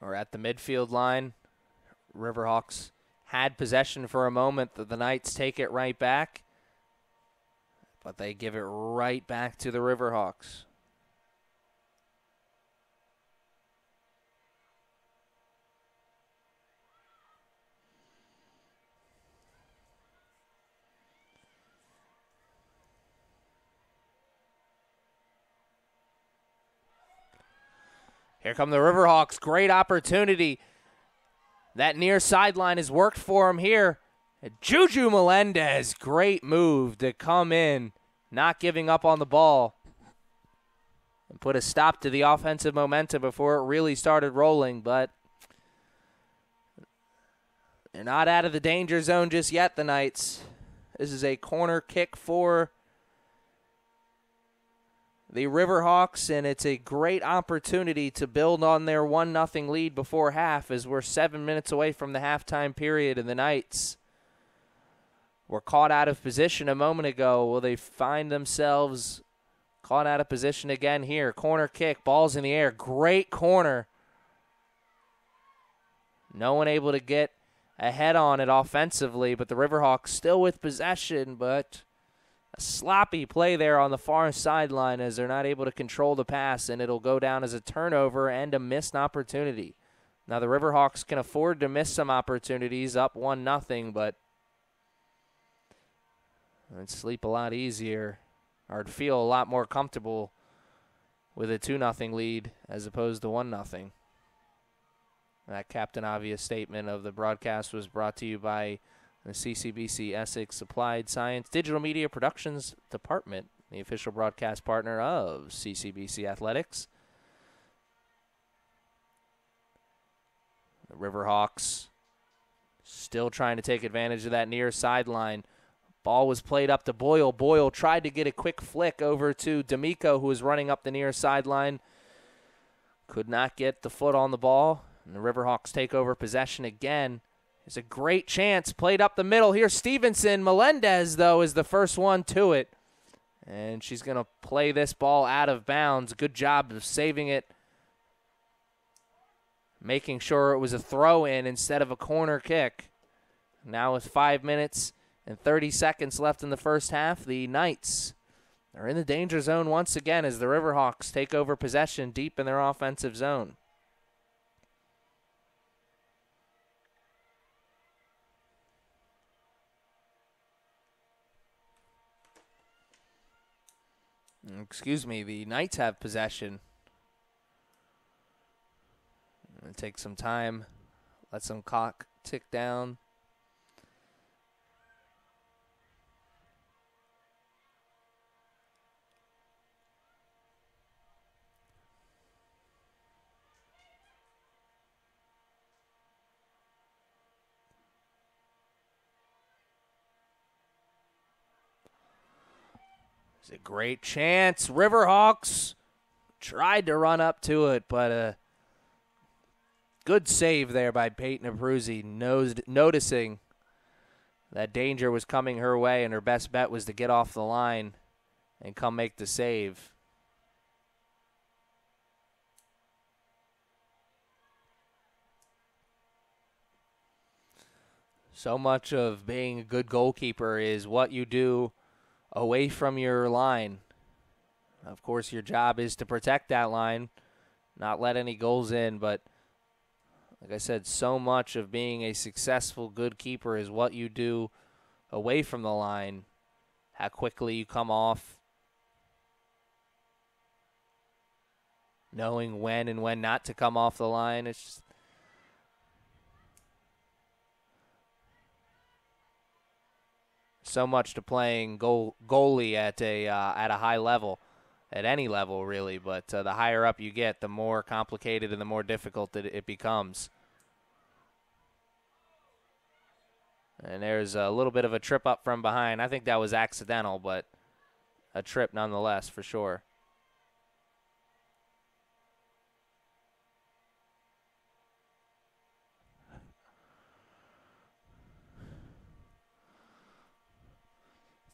Or at the midfield line, Riverhawks had possession for a moment. The Knights take it right back, but they give it right back to the Riverhawks. Here come the Riverhawks. Great opportunity. That near sideline has worked for him here. Juju Melendez, great move to come in, not giving up on the ball, and put a stop to the offensive momentum before it really started rolling. But they're not out of the danger zone just yet, the Knights. This is a corner kick for the Riverhawks, and it's a great opportunity to build on their 1-0 lead before half, as we're 7 minutes away from the halftime period, and the Knights were caught out of position a moment ago. Will they find themselves caught out of position again here? Corner kick, ball's in the air. Great corner. No one able to get ahead on it offensively, but the Riverhawks still with possession, but a sloppy play there on the far sideline as they're not able to control the pass, and it'll go down as a turnover and a missed opportunity. Now the Riverhawks can afford to miss some opportunities, up 1-0, but it'd sleep a lot easier, or it'd feel a lot more comfortable with a 2-0 lead as opposed to 1-0. That Captain Obvious statement of the broadcast was brought to you by the CCBC Essex Applied Science Digital Media Productions Department, the official broadcast partner of CCBC Athletics. The Riverhawks still trying to take advantage of that near sideline. Ball was played up to Boyle. Boyle tried to get a quick flick over to D'Amico, who was running up the near sideline. Could not get the foot on the ball, and the Riverhawks take over possession again. It's a great chance played up the middle. Here's Stevenson. Melendez, though, is the first one to it. And she's going to play this ball out of bounds. Good job of saving it, making sure it was a throw-in instead of a corner kick. Now with 5 minutes and 30 seconds left in the first half, the Knights are in the danger zone once again as the Riverhawks take over possession deep in their offensive zone. Excuse me, the Knights have possession. Take some time, let some clock tick down. a great chance. Riverhawks tried to run up to it, but a good save there by Peyton Abruzzi, noticing that danger was coming her way, and her best bet was to get off the line and come make the save. So much of being a good goalkeeper is what you do away from your line. Of course, your job is to protect that line, not let any goals in, but like I said, so much of being a successful good keeper is what you do away from the line, how quickly you come off, knowing when and when not to come off the line. It's just so much to playing goalie at a high level, at any level really. But the higher up you get, the more complicated and the more difficult it becomes. And there's a little bit of a trip up from behind. I think that was accidental, but a trip nonetheless for sure.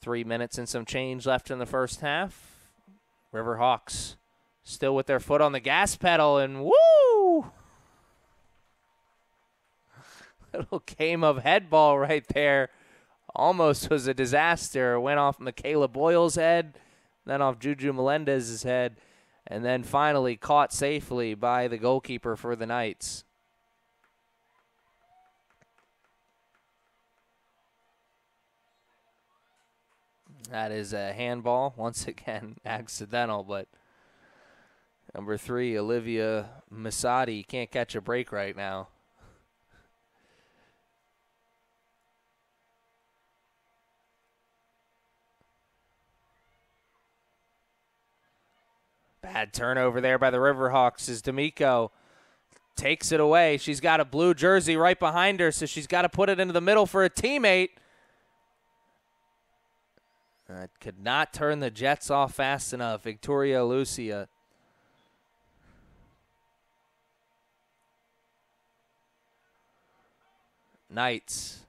Three minutes and some change left in the first half. Riverhawks still with their foot on the gas pedal, and woo! Little game of head ball right there. Almost was a disaster. Went off Michaela Boyle's head, then off Juju Melendez's head, and then finally caught safely by the goalkeeper for the Knights. That is a handball. Once again, accidental, but number 3, Olivia Masadi, can't catch a break right now. Bad turnover there by the Riverhawks as D'Amico takes it away. She's got a blue jersey right behind her, so she's got to put it into the middle for a teammate. Could not turn the Jets off fast enough. Victoria Lucia. Knights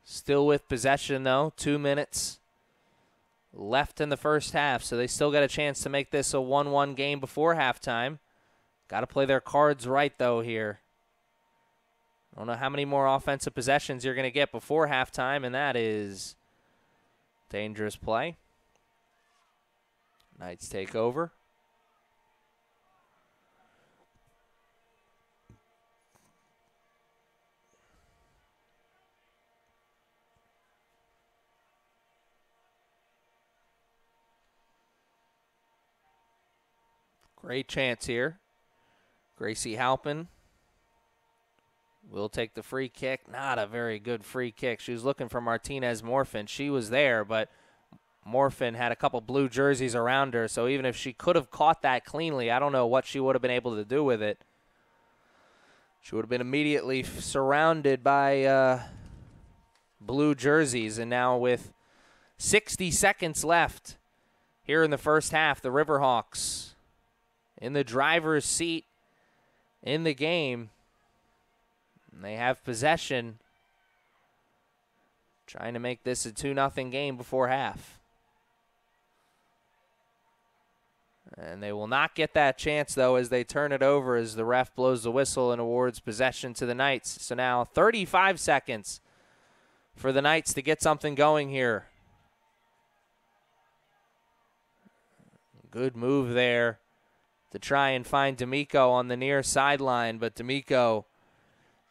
still with possession, though. 2 minutes left in the first half, so they still got a chance to make this a 1-1 game before halftime. Got to play their cards right, though, here. I don't know how many more offensive possessions you're going to get before halftime, and that is dangerous play. Knights take over. Great chance here. Gracie Halpin will take the free kick. Not a very good free kick. She was looking for Martinez Morfin. She was there, but Morfin had a couple blue jerseys around her, so even if she could have caught that cleanly, I don't know what she would have been able to do with it. She would have been immediately surrounded by blue jerseys, and now with 60 seconds left here in the first half, the Riverhawks in the driver's seat in the game. They have possession, trying to make this a 2-0 game before half. And they will not get that chance, though, as they turn it over as the ref blows the whistle and awards possession to the Knights. So now 35 seconds for the Knights to get something going here. Good move there to try and find D'Amico on the near sideline, but D'Amico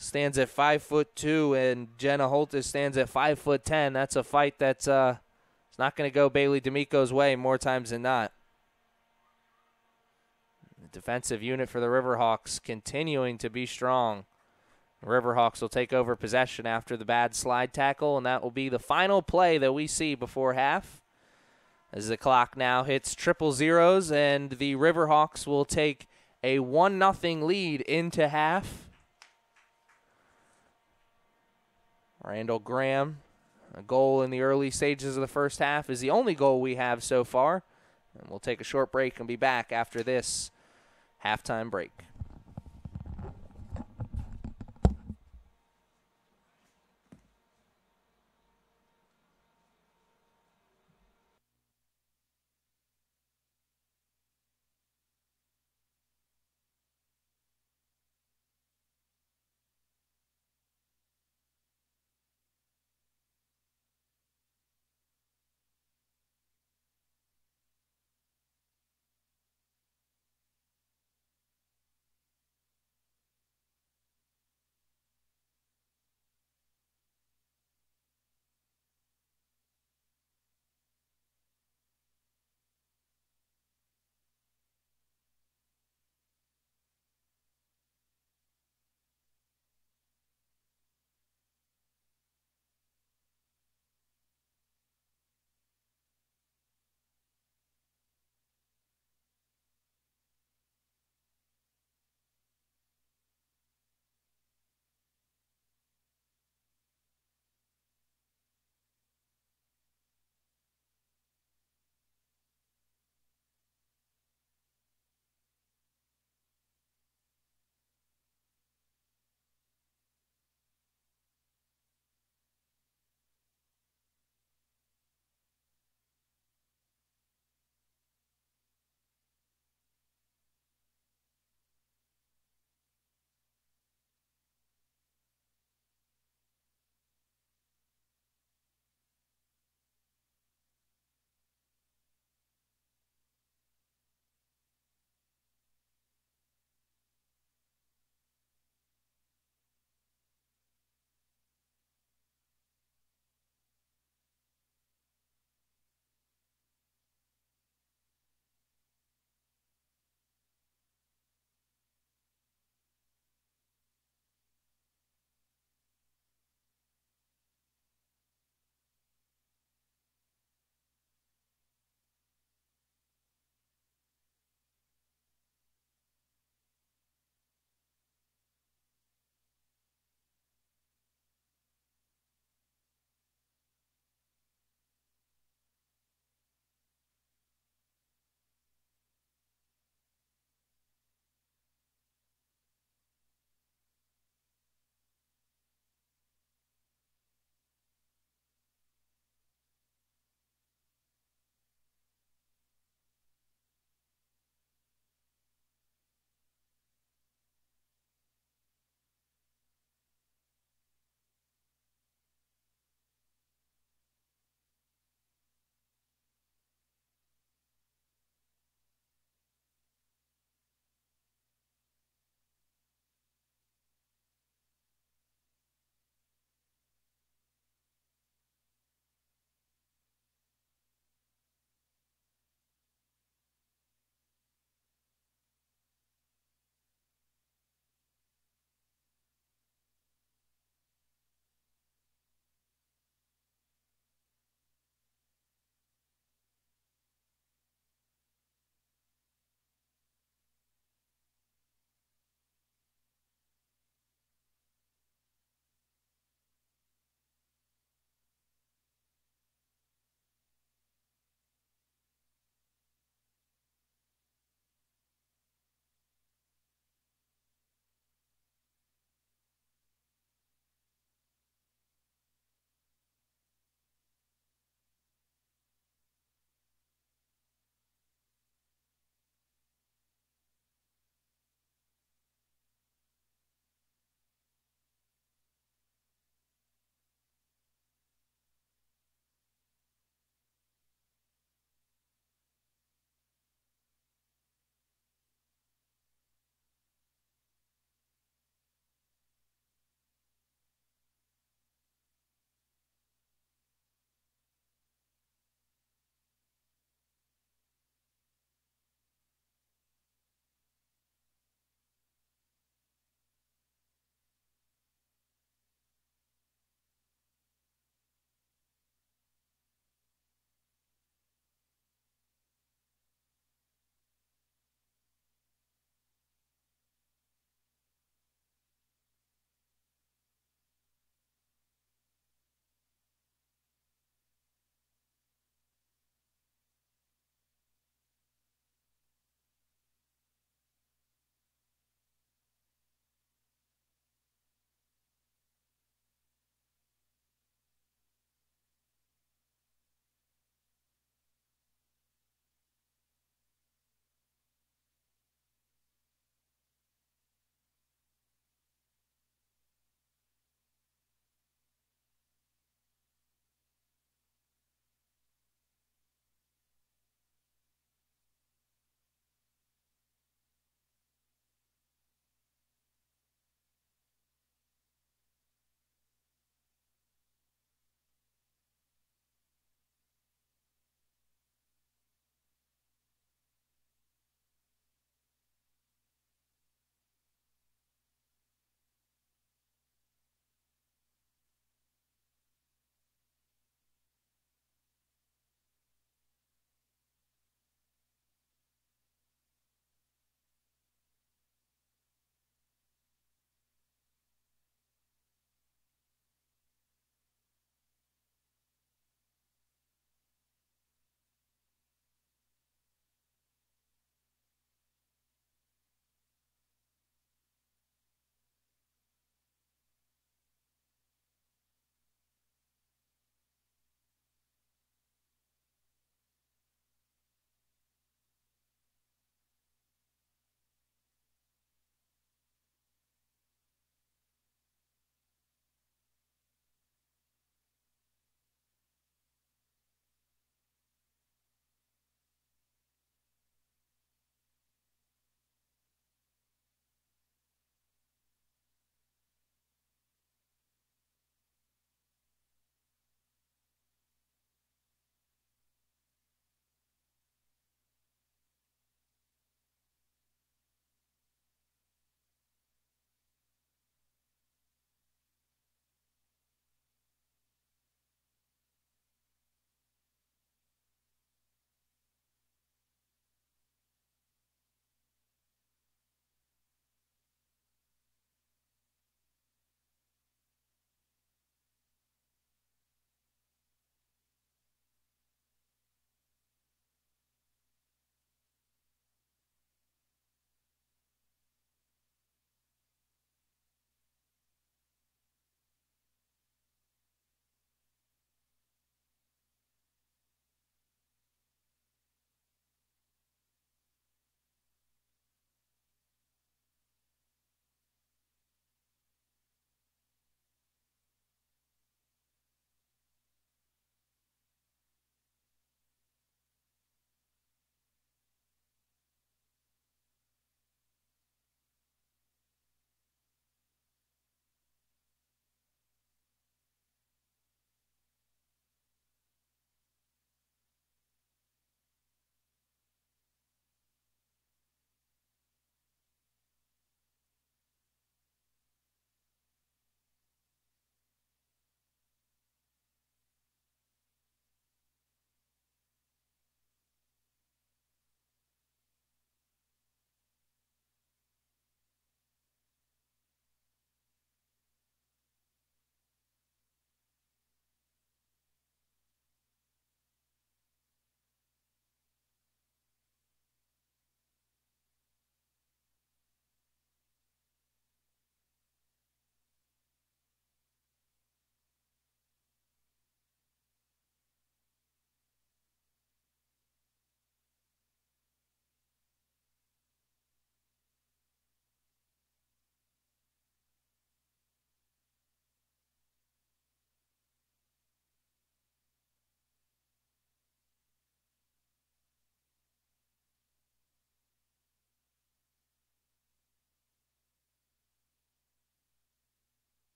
stands at 5'2", and Jenna Holtis stands at 5'10". That's a fight that's it's not going to go Bailey D'Amico's way more times than not. The defensive unit for the Riverhawks continuing to be strong. The Riverhawks will take over possession after the bad slide tackle, and that will be the final play that we see before half. As the clock now hits triple zeros, and the Riverhawks will take a 1-0 lead into half. Randall Graham A goal in the early stages of the first half is the only goal we have so far. And we'll take a short break and be back after this halftime break.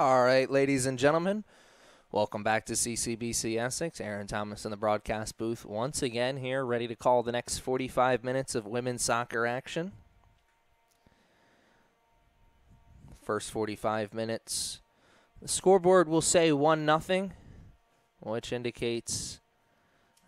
All right, ladies and gentlemen, welcome back to CCBC Essex. Aaron Thomas in the broadcast booth once again here, ready to call the next 45 minutes of women's soccer action. First 45 minutes, the scoreboard will say 1-0, which indicates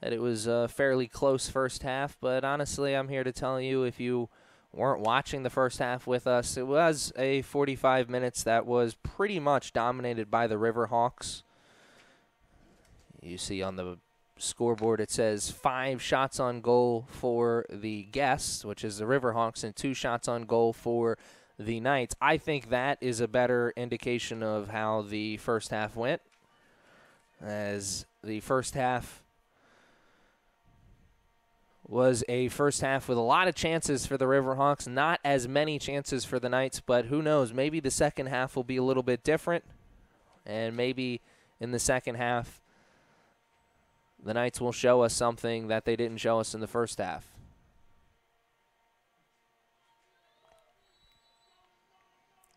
that it was a fairly close first half. But honestly, I'm here to tell you, if you weren't watching the first half with us, it was a 45 minutes that was pretty much dominated by the Riverhawks. You see on the scoreboard it says 5 shots on goal for the guests, which is the Riverhawks, and 2 shots on goal for the Knights. I think that is a better indication of how the first half went, as the first half was a first half with a lot of chances for the Riverhawks, not as many chances for the Knights, but who knows, maybe the second half will be a little bit different, and maybe in the second half the Knights will show us something that they didn't show us in the first half.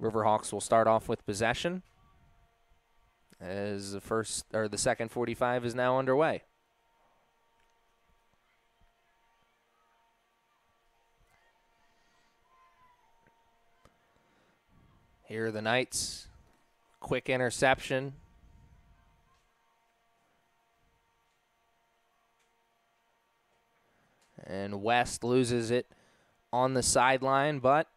Riverhawks will start off with possession as the second 45 is now underway. Here are the Knights. Quick interception. And West loses it on the sideline, but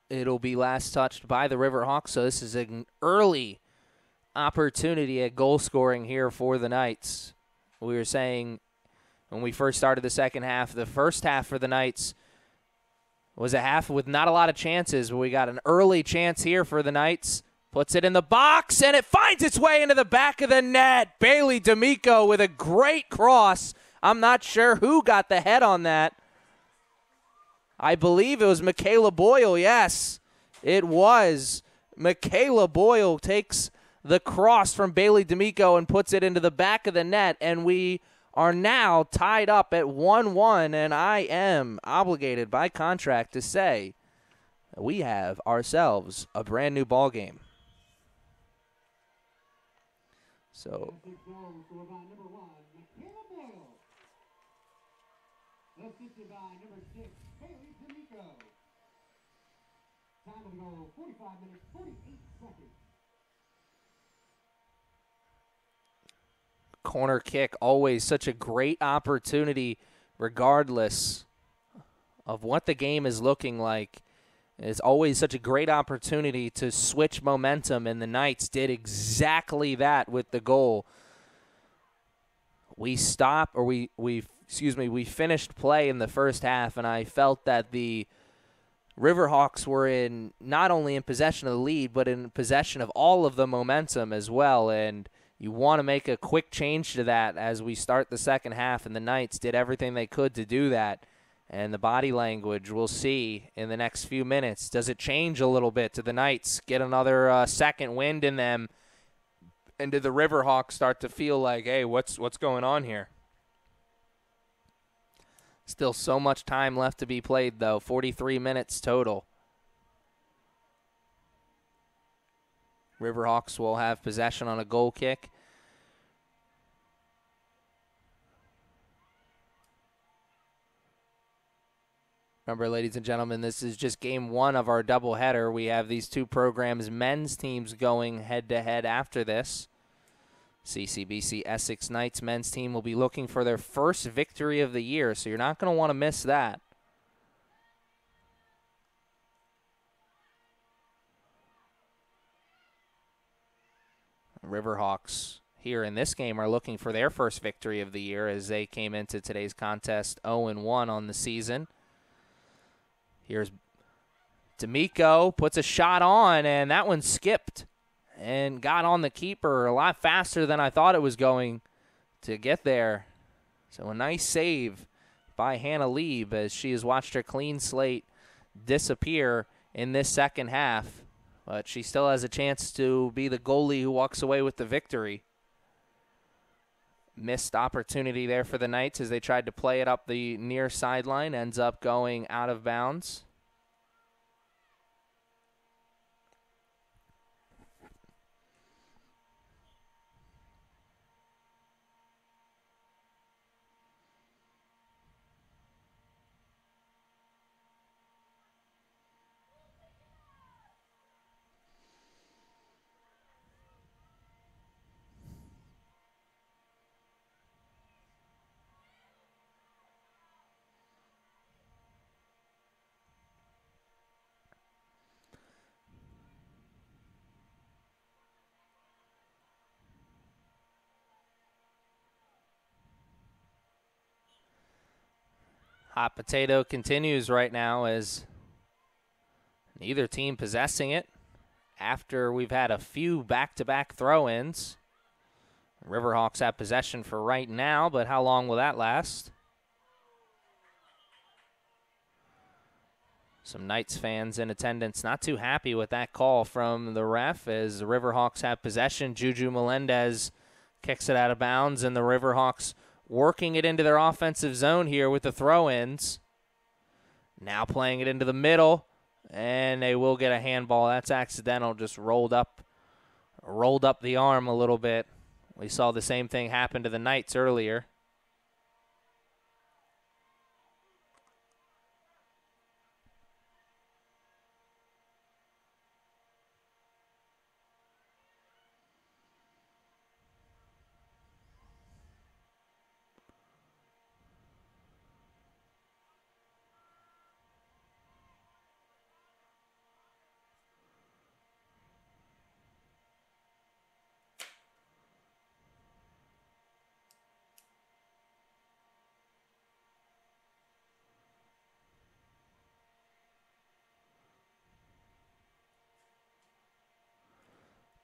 it'll be last touched by the Riverhawks. So this is an early opportunity at goal scoring here for the Knights. We were saying when we first started the second half, the first half for the Knights was a half with not a lot of chances, but we got an early chance here for the Knights. Puts it in the box, and it finds its way into the back of the net. Bailey D'Amico with a great cross. I'm not sure who got the head on that. I believe it was Michaela Boyle. Yes, it was. Michaela Boyle takes the cross from Bailey D'Amico and puts it into the back of the net, and we are now tied up at 1-1, and I am obligated by contract to say that we have ourselves a brand new ball game. So assisted by number 6, Bailey D'Amico. Time of the goal, 45 minutes, 48 seconds. Corner kick, always such a great opportunity regardless of what the game is looking like. It's always such a great opportunity to switch momentum, and the Knights did exactly that with the goal. We finished play in the first half, and I felt that the Riverhawks were not only in possession of the lead, but in possession of all of the momentum as well. And you want to make a quick change to that as we start the second half, and the Knights did everything they could to do that. And the body language we'll see in the next few minutes. Does it change a little bit? Do the Knights get another second wind in them? And did the Riverhawks start to feel like, hey, what's going on here? Still so much time left to be played, though. 43 minutes total. Riverhawks will have possession on a goal kick. Remember, ladies and gentlemen, this is just game one of our doubleheader. We have these two programs' men's teams going head-to-head after this. CCBC Essex Knights men's team will be looking for their first victory of the year, so you're not going to want to miss that. Riverhawks here in this game are looking for their first victory of the year as they came into today's contest 0-1 on the season. Here's D'Amico, puts a shot on, and that one skipped and got on the keeper a lot faster than I thought it was going to get there. So a nice save by Hannah Lieb as she has watched her clean slate disappear in this second half. But she still has a chance to be the goalie who walks away with the victory. Missed opportunity there for the Knights as they tried to play it up the near sideline. Ends up going out of bounds. hot potato continues right now as neither team possessing it after we've had a few back-to-back throw-ins. Riverhawks have possession for right now, but how long will that last? Some Knights fans in attendance not too happy with that call from the ref as the Riverhawks have possession. Juju Melendez kicks it out of bounds, and the Riverhawks working it into their offensive zone here with the throw-ins. Now playing it into the middle, and they will get a handball. That's accidental, just rolled up the arm a little bit. We saw the same thing happen to the Knights earlier.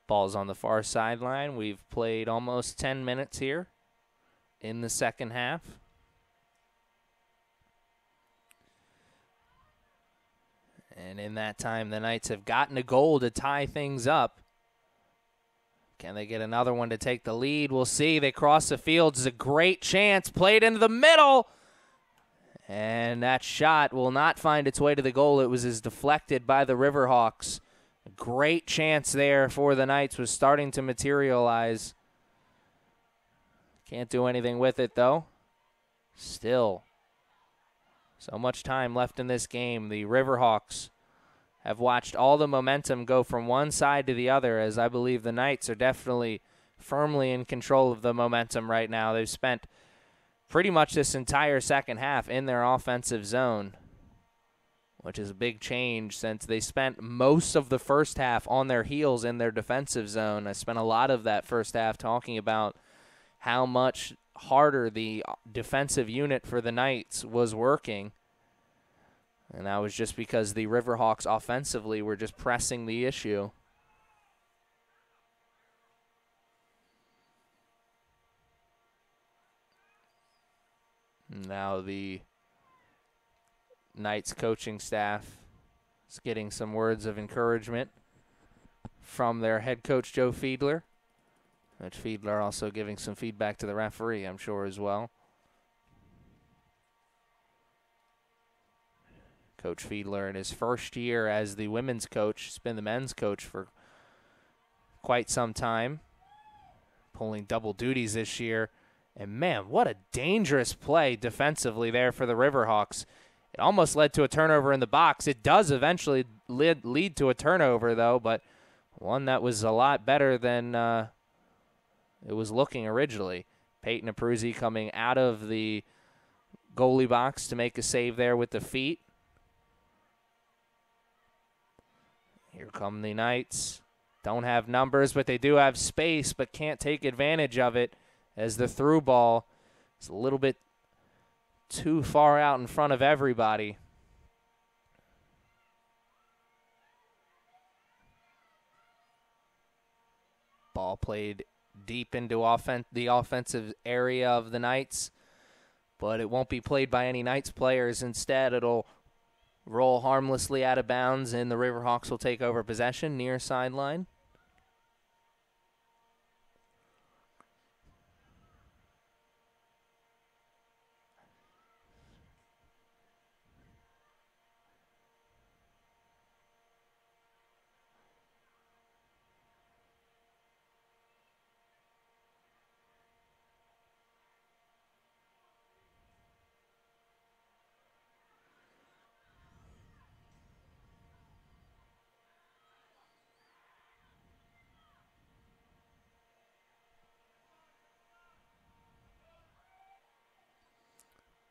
Ball's on the far sideline. We've played almost 10 minutes here in the second half. And in that time, the Knights have gotten a goal to tie things up. Can they get another one to take the lead? We'll see. They cross the field. It's a great chance. Played into the middle. And that shot will not find its way to the goal. It was deflected by the Riverhawks. A great chance there for the Knights was starting to materialize. Can't do anything with it, though. Still, so much time left in this game. The Riverhawks have watched all the momentum go from one side to the other, as I believe the Knights are definitely firmly in control of the momentum right now. They've spent pretty much this entire second half in their offensive zone, which is a big change since they spent most of the first half on their heels in their defensive zone. I spent a lot of that first half talking about how much harder the defensive unit for the Knights was working. And that was just because the Riverhawks offensively were just pressing the issue. Now the Knights coaching staff is getting some words of encouragement from their head coach, Joe Fiedler. Coach Fiedler also giving some feedback to the referee, I'm sure, as well. Coach Fiedler in his first year as the women's coach, has been the men's coach for quite some time, pulling double duties this year. And, man, what a dangerous play defensively there for the Riverhawks. It almost led to a turnover in the box. It does eventually lead to a turnover, though, but one that was a lot better than it was looking originally. Peyton Abruzzi coming out of the goalie box to make a save there with the feet. Here come the Knights. Don't have numbers, but they do have space, but can't take advantage of it as the through ball is a little bit too far out in front of everybody. Ball played deep into the offensive area of the Knights, but it won't be played by any Knights players. Instead, it'll roll harmlessly out of bounds, and the Riverhawks will take over possession near sideline.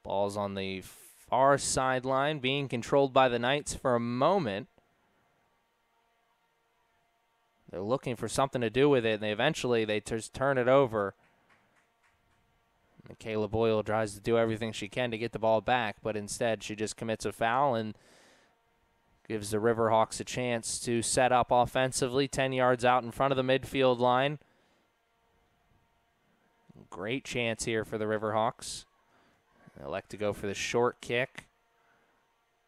Ball's on the far sideline, being controlled by the Knights for a moment. They're looking for something to do with it, and they just turn it over. Michaela Boyle tries to do everything she can to get the ball back, but instead she just commits a foul and gives the Riverhawks a chance to set up offensively 10 yards out in front of the midfield line. Great chance here for the Riverhawks. They elect to go for the short kick.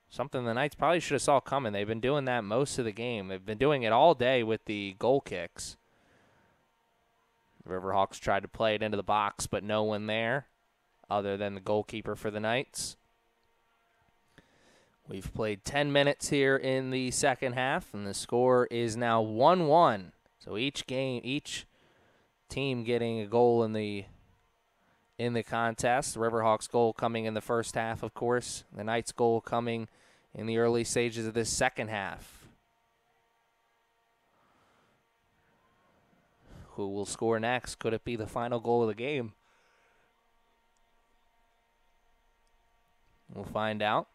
Something the Knights probably should have saw coming. They've been doing that most of the game. They've been doing it all day with the goal kicks. The Riverhawks tried to play it into the box, but no one there other than the goalkeeper for the Knights. We've played 10 minutes here in the second half, and the score is now 1-1. So each team getting a goal in the contest. The Riverhawks goal coming in the first half, of course. The Knights goal coming in the early stages of this second half. Who will score next? Could it be the final goal of the game? We'll find out.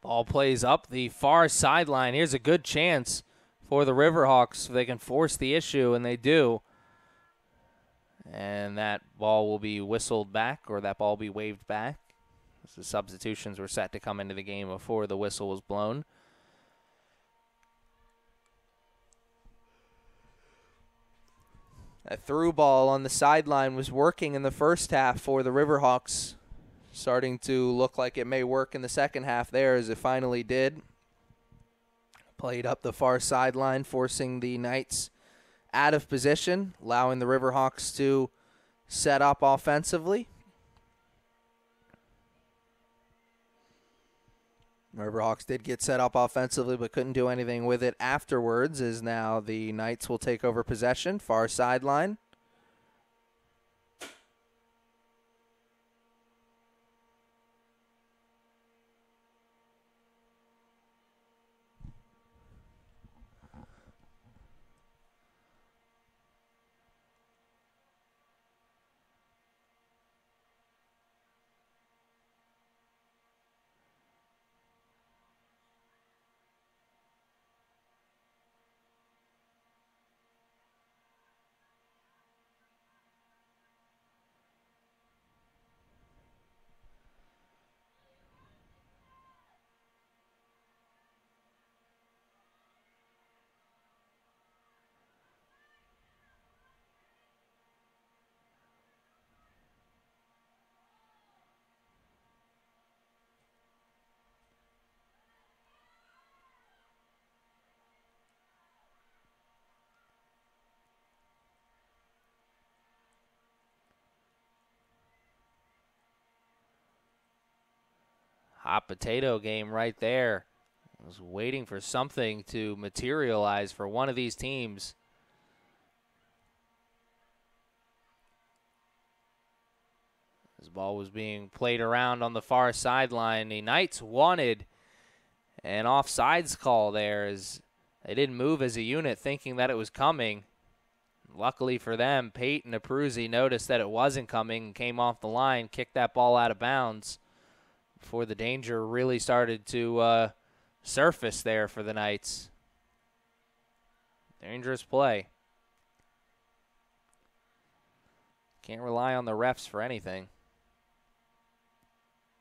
Ball plays up the far sideline. Here's a good chance for the Riverhawks if they can force the issue, and they do. And that ball will be whistled back, or that ball will be waved back. The substitutions were set to come into the game before the whistle was blown. A through ball on the sideline was working in the first half for the Riverhawks. Starting to look like it may work in the second half there, as it finally did. Played up the far sideline, forcing the Knights out of position, allowing the Riverhawks to set up offensively. Riverhawks did get set up offensively, but couldn't do anything with it afterwards, as now the Knights will take over possession, far sideline. Hot potato game right there. I was waiting for something to materialize for one of these teams. This ball was being played around on the far sideline. The Knights wanted an offsides call there, as they didn't move as a unit thinking that it was coming. Luckily for them, Peyton Abruzzi noticed that it wasn't coming and came off the line, kicked that ball out of bounds before the danger really started to surface there for the Knights. Dangerous play. Can't rely on the refs for anything.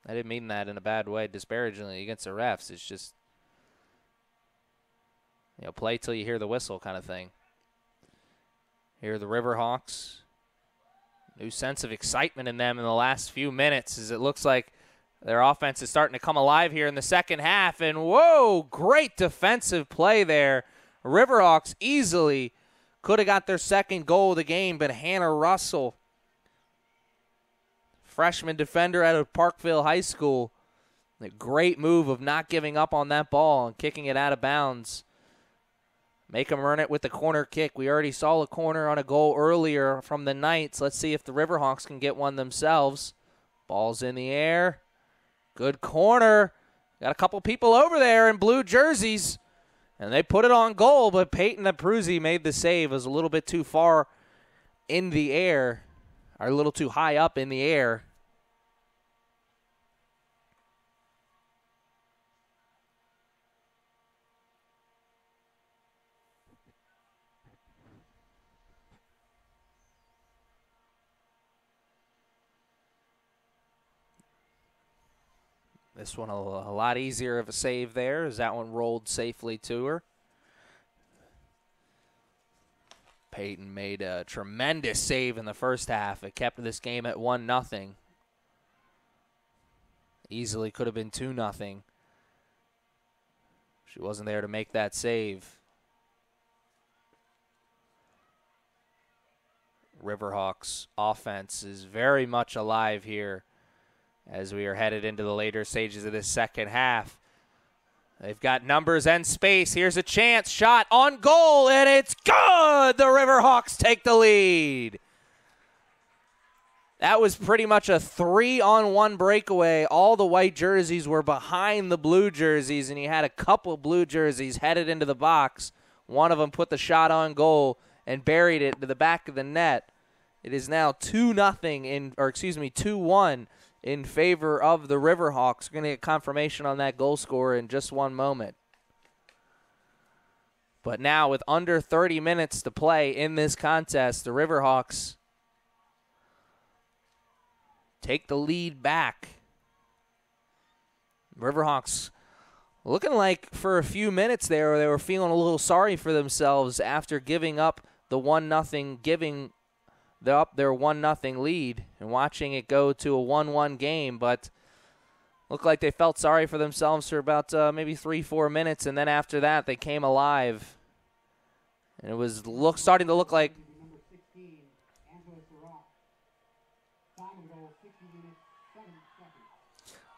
I didn't mean that in a bad way, disparagingly against the refs. It's just, play till you hear the whistle kind of thing. Here are the Riverhawks. New sense of excitement in them in the last few minutes, as it looks like their offense is starting to come alive here in the second half. And, whoa, great defensive play there. Riverhawks easily could have got their second goal of the game, but Hannah Russell, freshman defender out of Parkville High School, a great move of not giving up on that ball and kicking it out of bounds. make them earn it with the corner kick. We already saw a corner on a goal earlier from the Knights. Let's see if the Riverhawks can get one themselves. Ball's in the air. Good corner. Got a couple people over there in blue jerseys. And they put it on goal, but Peyton Abruzzi made the save. It was a little bit too far in the air, or a little too high up in the air. This one a lot easier of a save there as that one rolled safely to her. Peyton made a tremendous save in the first half. It kept this game at 1-0. Easily could have been 2-0. She wasn't there to make that save. Riverhawks offense is very much alive here as we are headed into the later stages of this second half. They've got numbers and space. Here's a chance. Shot on goal, and it's good! The Riverhawks take the lead. That was pretty much a 3-on-1 breakaway. All the white jerseys were behind the blue jerseys, and you had a couple blue jerseys headed into the box. One of them put the shot on goal and buried it to the back of the net. It is now 2-1 in favor of the Riverhawks. We're going to get confirmation on that goal scorer in just one moment. But now with under 30 minutes to play in this contest, the Riverhawks take the lead back. Riverhawks looking like for a few minutes there they were feeling a little sorry for themselves after giving up the 1-0, up their 1-0 lead and watching it go to a 1-1 game, but looked like they felt sorry for themselves for about maybe 3-4 minutes, and then after that they came alive. And it was starting to look like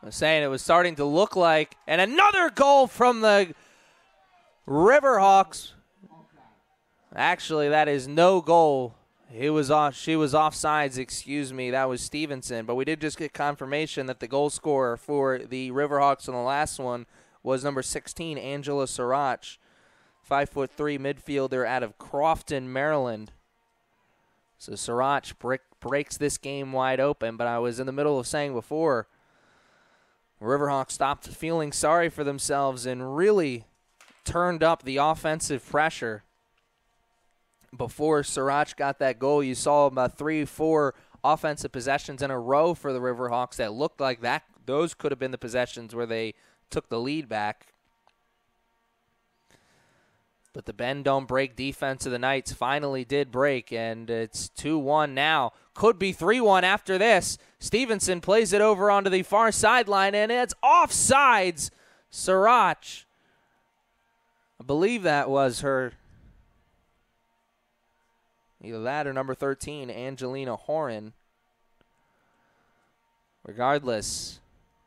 I'm saying it was starting to look like, and another goal from the Riverhawks. Actually, that is no goal. She was offsides, excuse me. That was Stevenson. But we did just get confirmation that the goal scorer for the Riverhawks on the last one was number 16, Angela Sirach, 5'3" midfielder out of Crofton, Maryland. So Sirach breaks this game wide open. But I was in the middle of saying before, Riverhawks stopped feeling sorry for themselves and really turned up the offensive pressure. Before Sirach got that goal, you saw about 3-4 offensive possessions in a row for the Riverhawks that looked like that. Those could have been the possessions where they took the lead back. But the bend don't break defense of the Knights finally did break, and it's 2-1 now. Could be 3-1 after this. Stevenson plays it over onto the far sideline, and it's offsides. Sirach, I believe that was her. Either that or number 13, Angelina Horan. Regardless,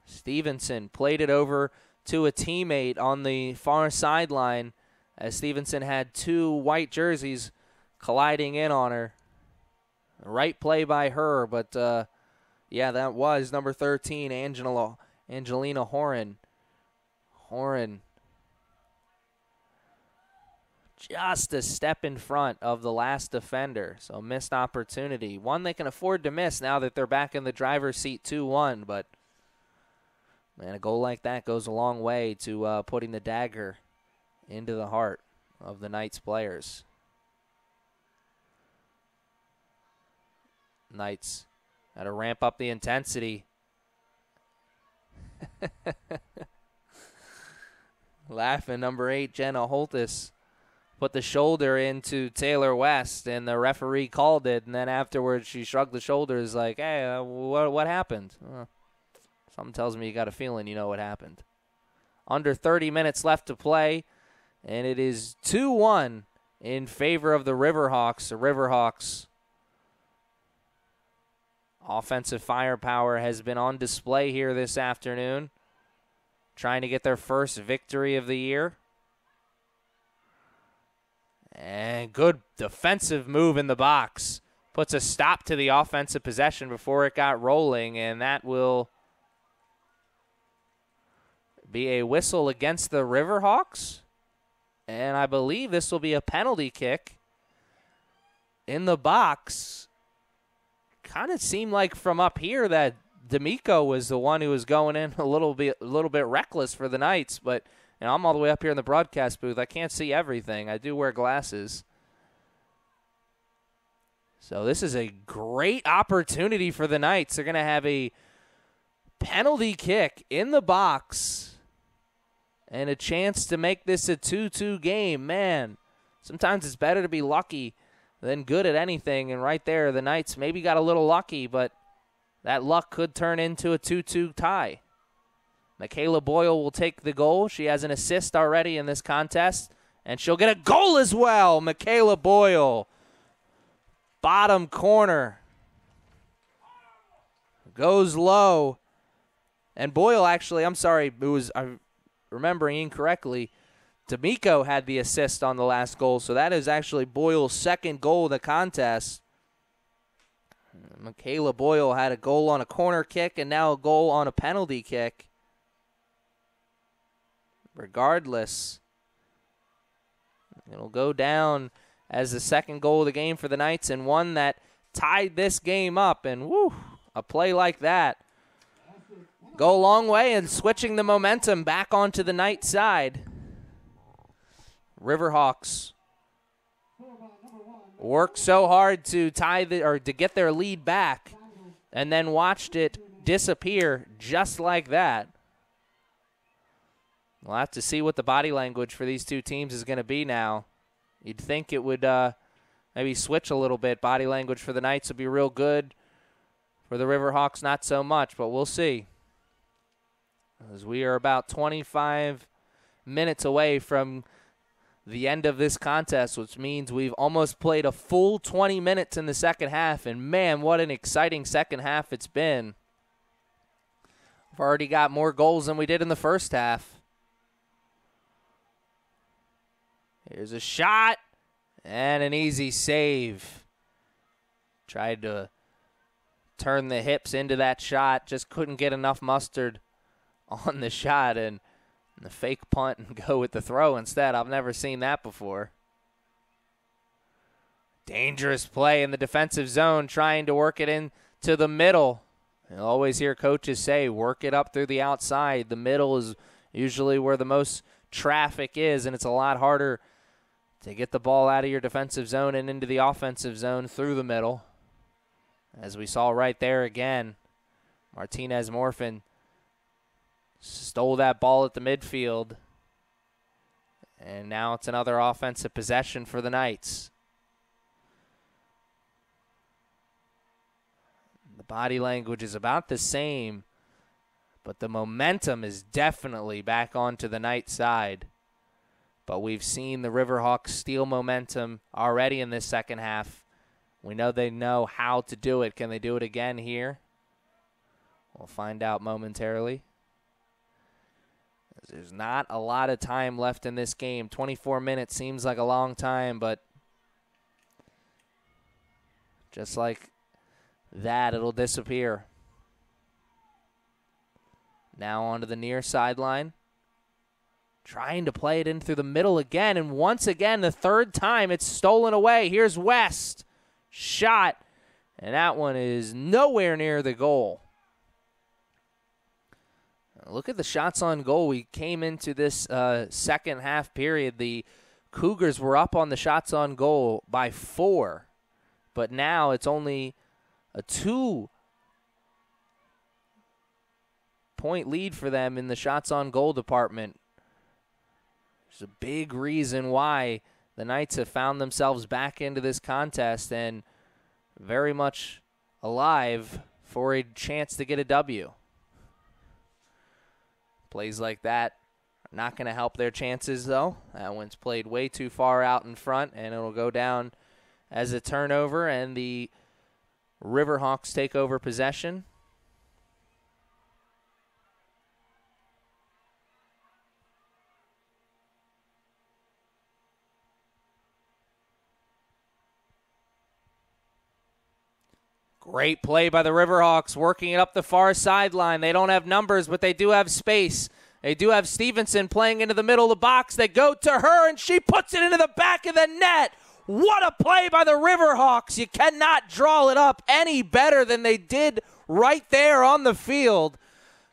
Stevenson played it over to a teammate on the far sideline as Stevenson had two white jerseys colliding in on her. Right play by her, but yeah, that was number 13, Angelina Horan. Horan just a step in front of the last defender, so missed opportunity. One they can afford to miss now that they're back in the driver's seat 2-1, but man, a goal like that goes a long way to putting the dagger into the heart of the Knights players. Knights got to ramp up the intensity. Laughing, number 8, Jenna Holtis put the shoulder into Taylor West, and the referee called it, and then afterwards she shrugged the shoulders like, hey, what happened? Something tells me you got a feeling you know what happened. Under 30 minutes left to play, and it is 2-1 in favor of the Riverhawks. The Riverhawks offensive firepower has been on display here this afternoon, trying to get their first victory of the year. And good defensive move in the box. Puts a stop to the offensive possession before it got rolling, and that will be a whistle against the Riverhawks. And I believe this will be a penalty kick in the box. Kind of seemed like from up here that D'Amico was the one who was going in a little bit reckless for the Knights, but I'm all the way up here in the broadcast booth. I can't see everything. I do wear glasses. So this is a great opportunity for the Knights. They're going to have a penalty kick in the box and a chance to make this a 2-2 game. Man, sometimes it's better to be lucky than good at anything. And right there, the Knights maybe got a little lucky, but that luck could turn into a 2-2 tie. Michaela Boyle will take the goal. She has an assist already in this contest, and she'll get a goal as well. Michaela Boyle, bottom corner, goes low. And Boyle actually, I'm remembering incorrectly, D'Amico had the assist on the last goal, so that is actually Boyle's second goal of the contest. Michaela Boyle had a goal on a corner kick and now a goal on a penalty kick. Regardless, it'll go down as the second goal of the game for the Knights and one that tied this game up. And woo, a play like that go a long way in switching the momentum back onto the Knights side. Riverhawks worked so hard to to get their lead back, and then watched it disappear just like that. We'll have to see what the body language for these two teams is going to be now. You'd think it would maybe switch a little bit. Body language for the Knights would be real good. For the Riverhawks, not so much, but we'll see. As we are about 25 minutes away from the end of this contest, which means we've almost played a full 20 minutes in the second half, and man, what an exciting second half it's been. We've already got more goals than we did in the first half. Here's a shot and an easy save. Tried to turn the hips into that shot, just couldn't get enough mustard on the shot, and the fake punt and go with the throw instead. I've never seen that before. Dangerous play in the defensive zone, trying to work it into the middle. You'll always hear coaches say, work it up through the outside. The middle is usually where the most traffic is, and it's a lot harder to get the ball out of your defensive zone and into the offensive zone through the middle. As we saw right there again, Martinez Morfin stole that ball at the midfield. And now it's another offensive possession for the Knights. The body language is about the same, but the momentum is definitely back onto the Knights side. But we've seen the Riverhawks steal momentum already in this second half. We know they know how to do it. Can they do it again here? We'll find out momentarily. There's not a lot of time left in this game. 24 minutes seems like a long time, but just like that, it'll disappear. Now onto the near sideline. Trying to play it in through the middle again, and once again, the third time it's stolen away. Here's West. Shot, and that one is nowhere near the goal. Look at the shots on goal. We came into this second half period. The Cougars were up on the shots on goal by 4, but now it's only a 2-point lead for them in the shots on goal department. There's a big reason why the Knights have found themselves back into this contest and very much alive for a chance to get a W. Plays like that are not going to help their chances, though. That one's played way too far out in front, and it'll go down as a turnover, and the Riverhawks take over possession. Great play by the Riverhawks, working it up the far sideline. They don't have numbers, but they do have space. They do have Stevenson playing into the middle of the box. They go to her, and she puts it into the back of the net. What a play by the Riverhawks. You cannot draw it up any better than they did right there on the field.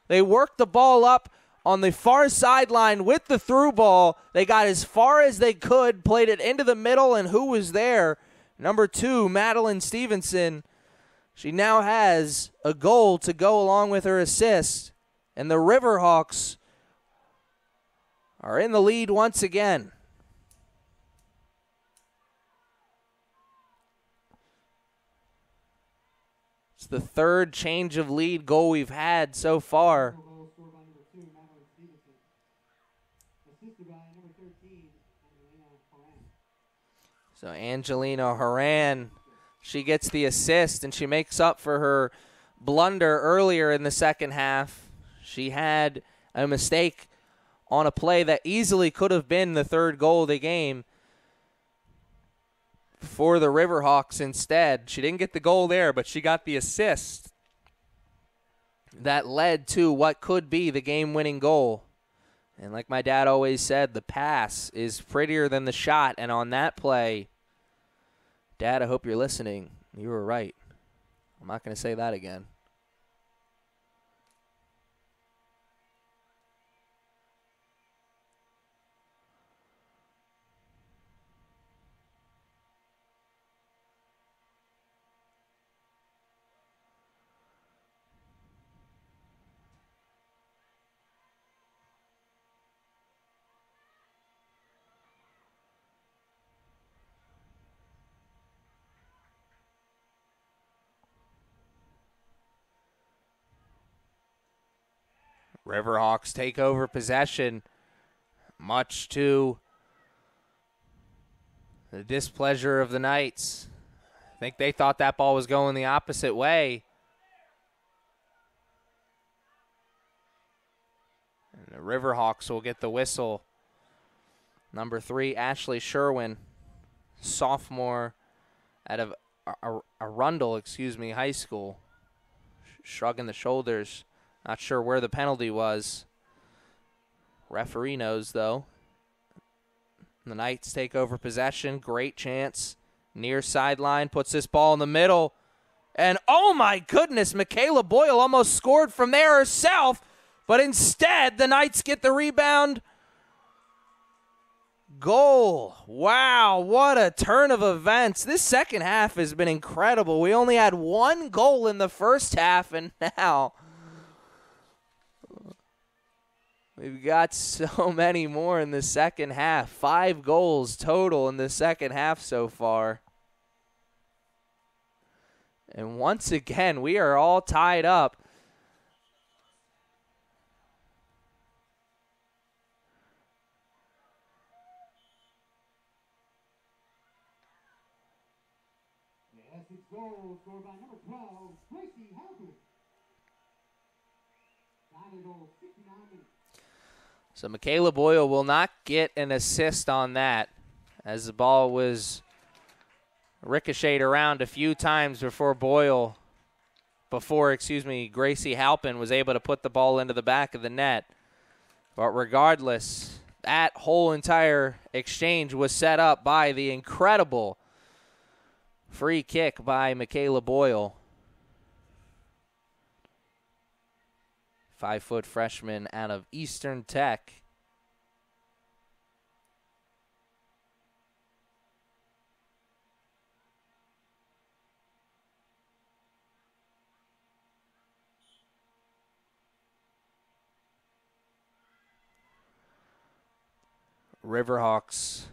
They worked the ball up on the far sideline with the through ball. They got as far as they could, played it into the middle, and who was there? Number 2, Madeline Stevenson. She now has a goal to go along with her assist, and the Riverhawks are in the lead once again. It's the third change of lead goal we've had so far. So Angelina Horan, she gets the assist, and she makes up for her blunder earlier in the second half. She had a mistake on a play that easily could have been the third goal of the game for the Riverhawks instead. She didn't get the goal there, but she got the assist that led to what could be the game-winning goal. And like my dad always said, the pass is prettier than the shot. And on that play, Dad, I hope you're listening. You were right. I'm not going to say that again. Riverhawks take over possession, much to the displeasure of the Knights. I think they thought that ball was going the opposite way. And the Riverhawks will get the whistle. Number 3, Ashley Sherwin, sophomore out of Arundel, high school, shrugging the shoulders. Not sure where the penalty was. Referee knows, though. The Knights take over possession. Great chance. Near sideline. Puts this ball in the middle. And, oh, my goodness, Michaela Boyle almost scored from there herself. But instead, the Knights get the rebound. Goal. Wow, what a turn of events. This second half has been incredible. We only had one goal in the first half, and now we've got so many more in the second half. 5 goals total in the second half so far. And once again, we are all tied up. Yes, it's goal scored by number 12, Gracie Halpern. Final goal, 69 minutes. So Michaela Boyle will not get an assist on that, as the ball was ricocheted around a few times before Gracie Halpin was able to put the ball into the back of the net. But regardless, that whole entire exchange was set up by the incredible free kick by Michaela Boyle. 5-foot freshman out of Eastern Tech. Riverhawks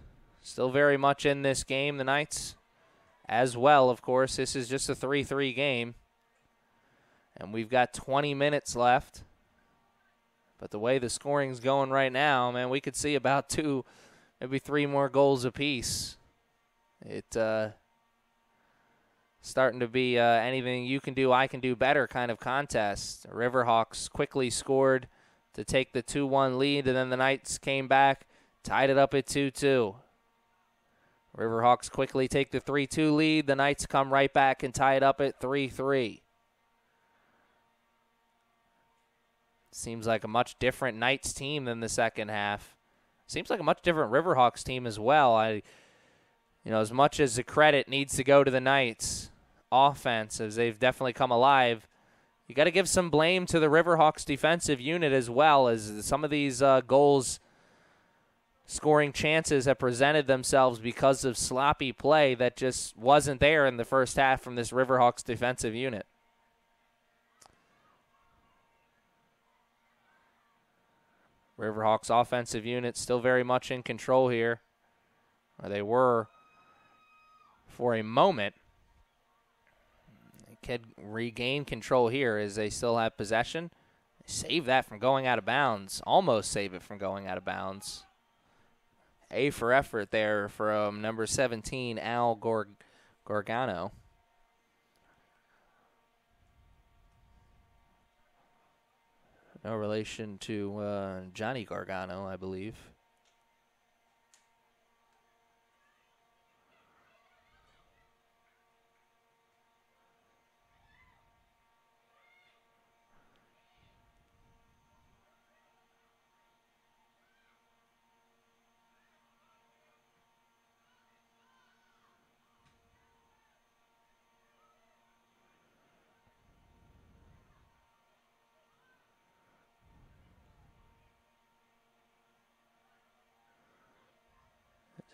still very much in this game, the Knights as well, of course. This is just a 3-3 game, and we've got 20 minutes left. But the way the scoring's going right now, man, we could see about 2, maybe 3 more goals apiece. It's starting to be anything you can do, I can do better kind of contest. The Riverhawks quickly scored to take the 2-1 lead, and then the Knights came back, tied it up at 2-2. Riverhawks quickly take the 3-2 lead. The Knights come right back and tie it up at 3-3. Seems like a much different Knights team than the second half. Seems like a much different Riverhawks team as well. As much as the credit needs to go to the Knights offense, as they've definitely come alive, you got to give some blame to the Riverhawks defensive unit as well, as some of these goals scoring chances have presented themselves because of sloppy play that just wasn't there in the first half from this Riverhawks defensive unit. Riverhawks offensive unit still very much in control here, or they were for a moment. They could regain control here as they still have possession. Save that from going out of bounds. Almost save it from going out of bounds. A for effort there from number 17, Al Gorgano. No relation to Johnny Gargano, I believe.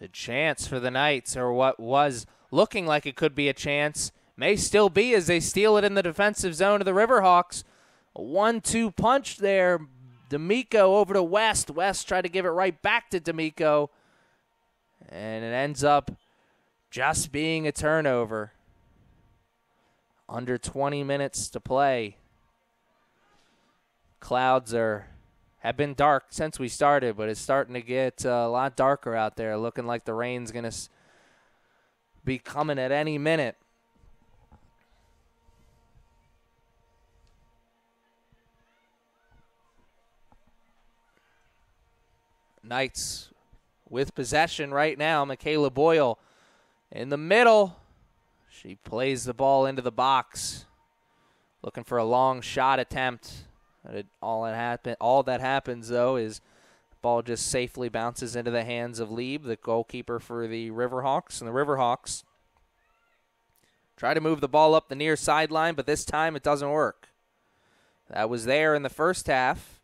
A chance for the Knights, or what was looking like it could be a chance, may still be as they steal it in the defensive zone of the Riverhawks. A 1-2 punch there. D'Amico over to West. West tried to give it right back to D'Amico, and it ends up just being a turnover. Under 20 minutes to play. Clouds have been dark since we started, but it's starting to get a lot darker out there, looking like the rain's going to be coming at any minute. Knights with possession right now. Michaela Boyle in the middle. She plays the ball into the box, looking for a long shot attempt. All that happens, though, is the ball just safely bounces into the hands of Lieb, the goalkeeper for the Riverhawks. And the Riverhawks try to move the ball up the near sideline, but this time it doesn't work. That was there in the first half.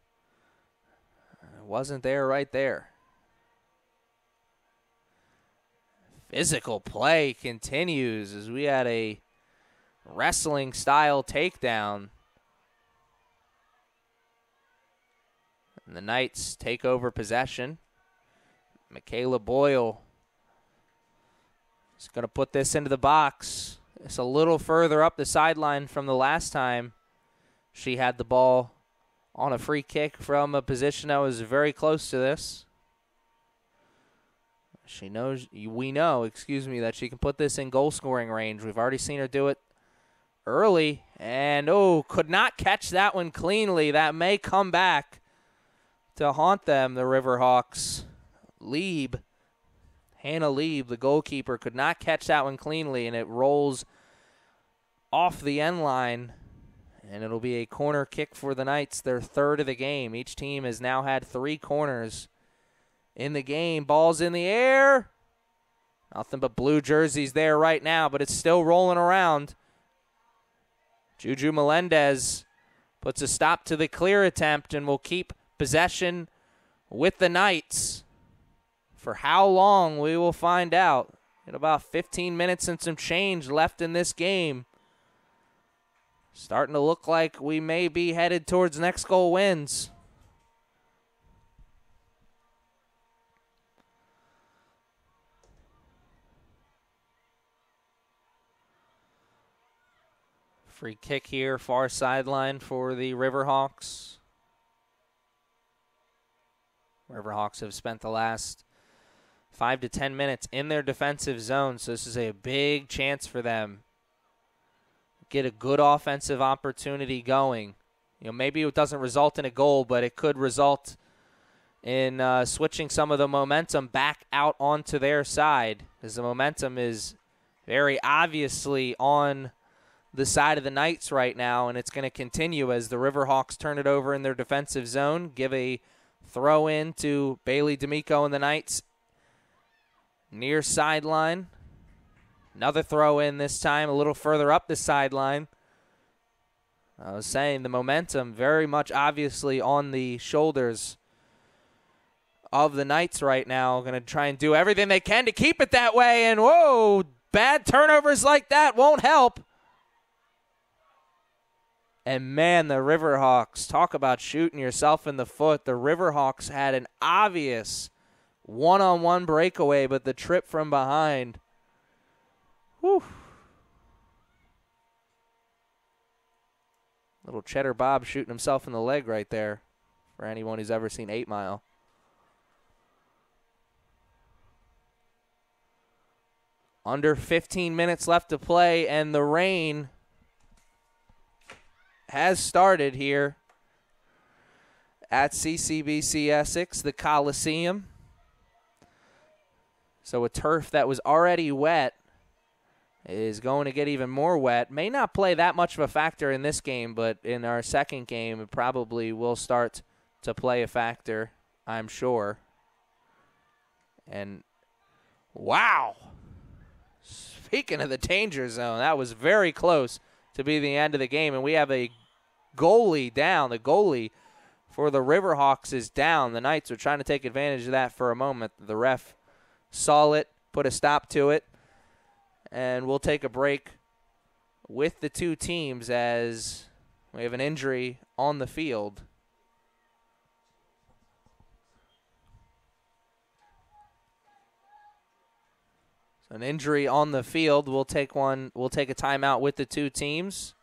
It wasn't there right there. Physical play continues as we had a wrestling-style takedown. And the Knights take over possession. Michaela Boyle is going to put this into the box. It's a little further up the sideline from the last time she had the ball on a free kick from a position that was very close to this. We know, that she can put this in goal-scoring range. We've already seen her do it early. And, could not catch that one cleanly. That may come back to haunt them, the Riverhawks. Hannah Lieb, the goalkeeper, could not catch that one cleanly, and it rolls off the end line, and it'll be a corner kick for the Knights, their third of the game. Each team has now had 3 corners in the game. Ball's in the air. Nothing but blue jerseys there right now, but it's still rolling around. Juju Melendez puts a stop to the clear attempt and will keep possession with the Knights. For how long, we will find out. In about 15 minutes and some change left in this game. Starting to look like we may be headed towards next goal wins. Free kick here, far sideline for the Riverhawks. Riverhawks have spent the last 5 to 10 minutes in their defensive zone, so this is a big chance for them. Get a good offensive opportunity going. Maybe it doesn't result in a goal, but it could result in switching some of the momentum back out onto their side, as the momentum is very obviously on the side of the Knights right now, and it's going to continue as the Riverhawks turn it over in their defensive zone, give a throw in to Bailey D'Amico and the Knights near sideline. Another throw in this time a little further up the sideline. I was saying the momentum very much obviously on the shoulders of the Knights right now. Going to try and do everything they can to keep it that way, and whoa, bad turnovers like that won't help. And, man, the Riverhawks, talk about shooting yourself in the foot. The Riverhawks had an obvious one-on-one breakaway, but the trip from behind. Whew. Little Cheddar Bob shooting himself in the leg right there for anyone who's ever seen 8 Mile. Under 15 minutes left to play, and the rain has started here at CCBC Essex, the Coliseum. So a turf that was already wet is going to get even more wet. May not play that much of a factor in this game, but in our second game, it probably will start to play a factor, I'm sure. And, wow. Speaking of the danger zone, that was very close to be the end of the game, and we have a goalie down. The goalie for the Riverhawks is down. The Knights are trying to take advantage of that for a moment. The ref saw it, put a stop to it, and we'll take a break with the two teams as we have an injury on the field. So an injury on the field. We'll take a timeout with the two teams.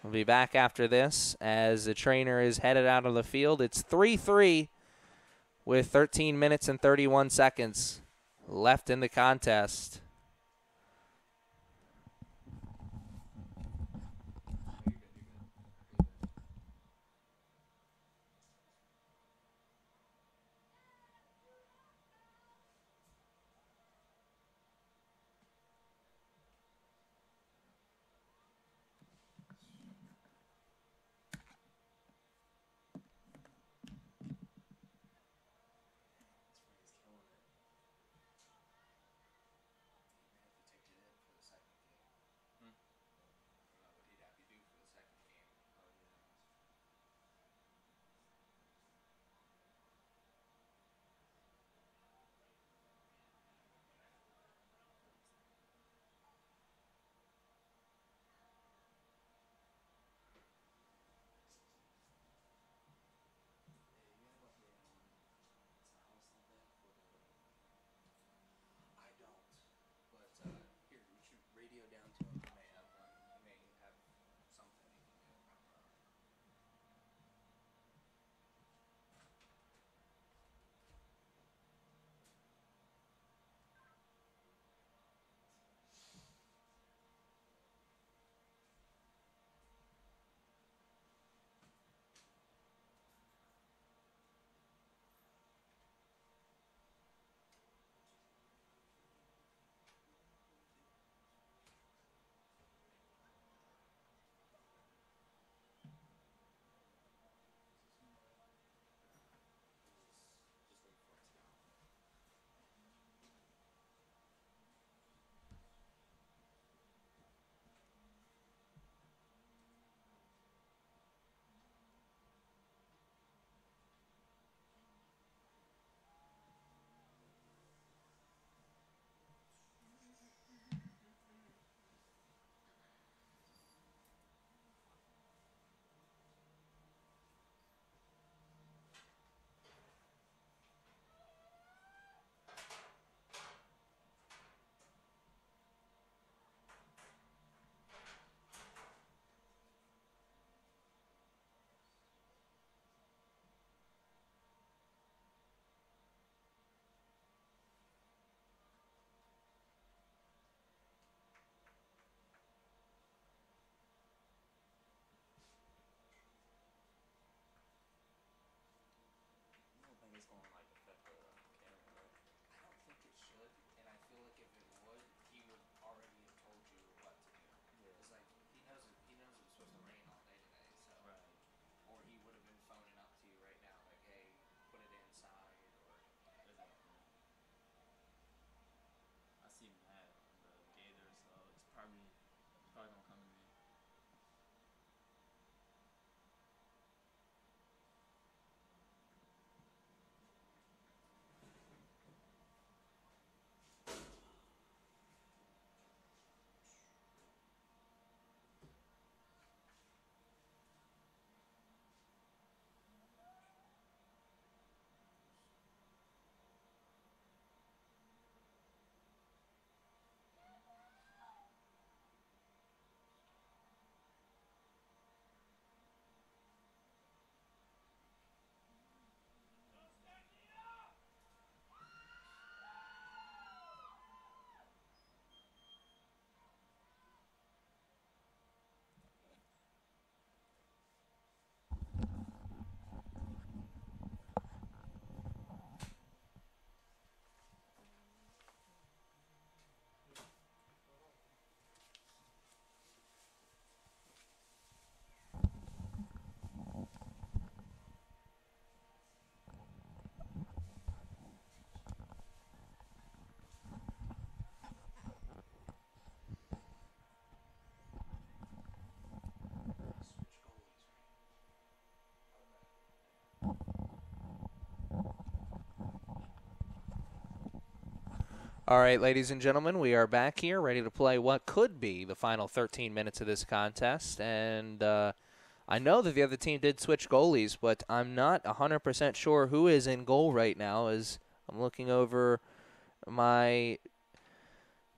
We'll be back after this as the trainer is headed out of the field. It's 3-3 with 13 minutes and 31 seconds left in the contest. All right, ladies and gentlemen, we are back here ready to play what could be the final 13 minutes of this contest. And I know that the other team did switch goalies, but I'm not 100% sure who is in goal right now as I'm looking over my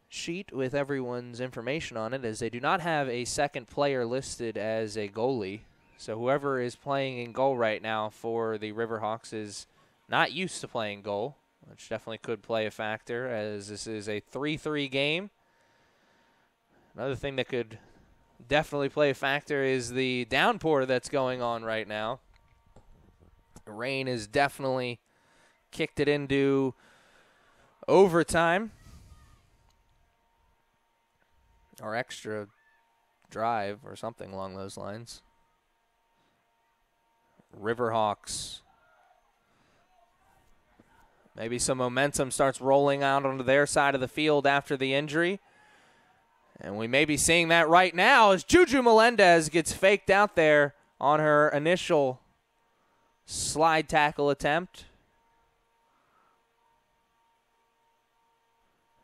sheet with everyone's information on it, as they do not have a second player listed as a goalie. So whoever is playing in goal right now for the Riverhawks is not used to playing goal, which definitely could play a factor, as this is a 3-3 game. Another thing that could definitely play a factor is the downpour that's going on right now. The rain has definitely kicked it into overtime, or extra drive, or something along those lines. Riverhawks. Maybe some momentum starts rolling out onto their side of the field after the injury. And we may be seeing that right now as Juju Melendez gets faked out there on her initial slide tackle attempt.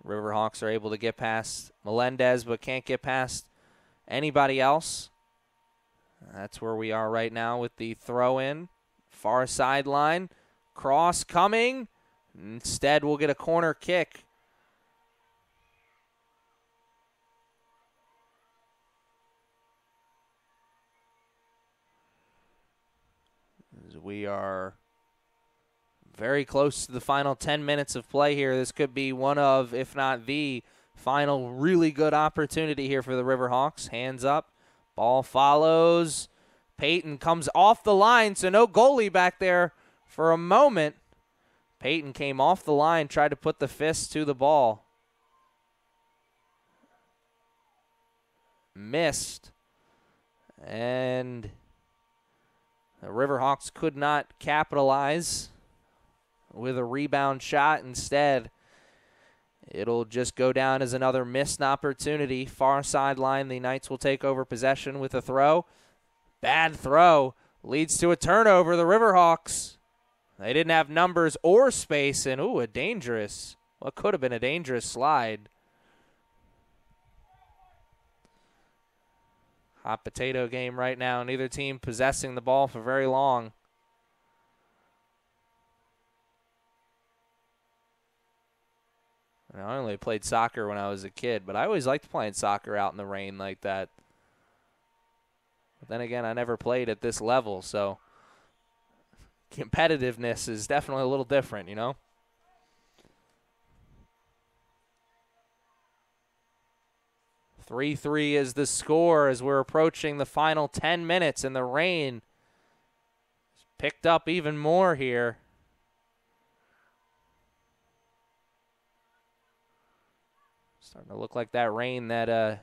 Riverhawks are able to get past Melendez, but can't get past anybody else. That's where we are right now with the throw-in. Far sideline. Cross coming. Instead, we'll get a corner kick. As we are very close to the final 10 minutes of play here. This could be one of, if not the final really good opportunity here for the Riverhawks. Hands up. Ball follows. Peyton comes off the line, so no goalie back there for a moment. Peyton came off the line, tried to put the fist to the ball. Missed. And the Riverhawks could not capitalize with a rebound shot. Instead, it'll just go down as another missed opportunity. Far sideline, the Knights will take over possession with a throw. Bad throw leads to a turnover. The Riverhawks, they didn't have numbers or space, and a dangerous, what could have been a dangerous slide. Hot potato game right now. Neither team possessing the ball for very long. I only played soccer when I was a kid, but I always liked playing soccer out in the rain like that. But then again, I never played at this level, so competitiveness is definitely a little different, you know? .3-3 is the score as we're approaching the final 10 minutes, and the rain has picked up even more here. Starting to look like that rain that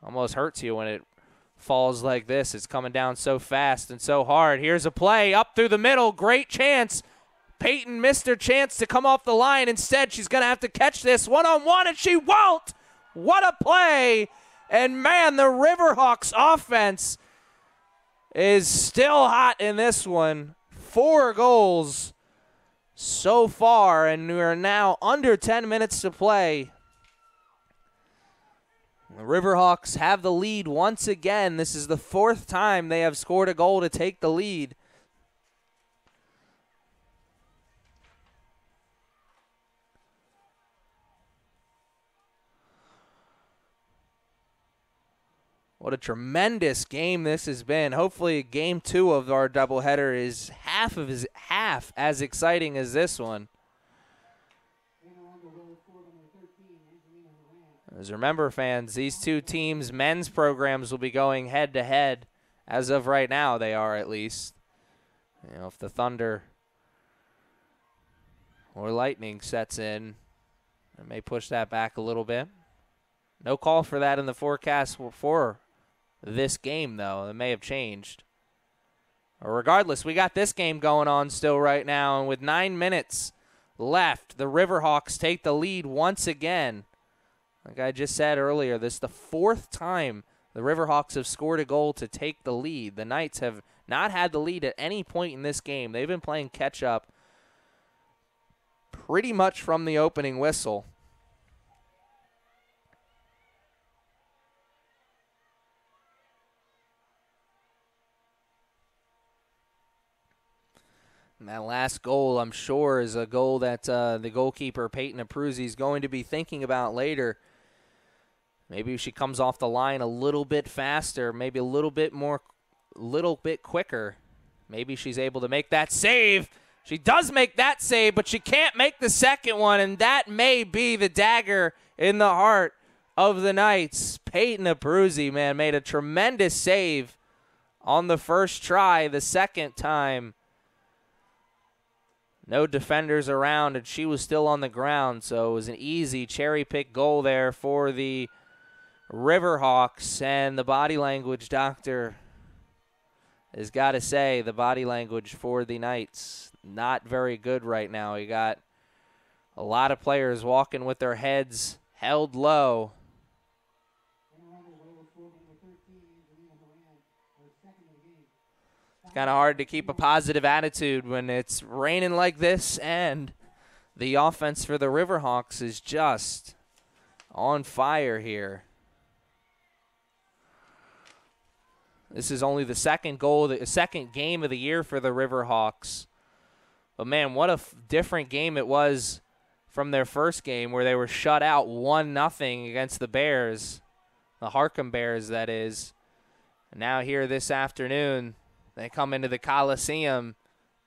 almost hurts you when it falls like this. It's coming down so fast and so hard. Here's a play up through the middle. Great chance. Peyton missed her chance to come off the line. Instead, she's going to have to catch this one-on-one, and she won't. What a play. And, man, the Riverhawks offense is still hot in this one. 4 goals so far, and we are now under 10 minutes to play. The Riverhawks have the lead once again. This is the 4th time they have scored a goal to take the lead. What a tremendous game this has been. Hopefully game 2 of our doubleheader is half as exciting as this one. As remember, fans, these two teams' men's programs will be going head-to-head. As of right now, they are at least. You know, if the Thunder or Lightning sets in, it may push that back a little bit. No call for that in the forecast for this game, though. It may have changed. Regardless, we got this game going on still right now, and with 9 minutes left, the Riverhawks take the lead once again. Like I just said earlier, this is the 4th time the Riverhawks have scored a goal to take the lead. The Knights have not had the lead at any point in this game. They've been playing catch-up pretty much from the opening whistle. And that last goal, I'm sure, is a goal that the goalkeeper, Peyton Abruzzi, is going to be thinking about later. Maybe she comes off the line a little bit faster, maybe a little bit quicker. Maybe she's able to make that save. She does make that save, but she can't make the second one, and that may be the dagger in the heart of the Knights. Peyton Abruzzi, man, made a tremendous save on the first try. The second time, no defenders around, and she was still on the ground, so it was an easy cherry-pick goal there for the Riverhawks. And the body language doctor has got to say, the body language for the Knights, not very good right now. You got a lot of players walking with their heads held low. It's kind of hard to keep a positive attitude when it's raining like this, and the offense for the Riverhawks is just on fire here. This is only the second goal, the second game of the year for the Riverhawks. But, man, what a different game it was from their first game where they were shut out 1-0 against the Bears, the Harcum Bears, that is. And now here this afternoon, they come into the Coliseum,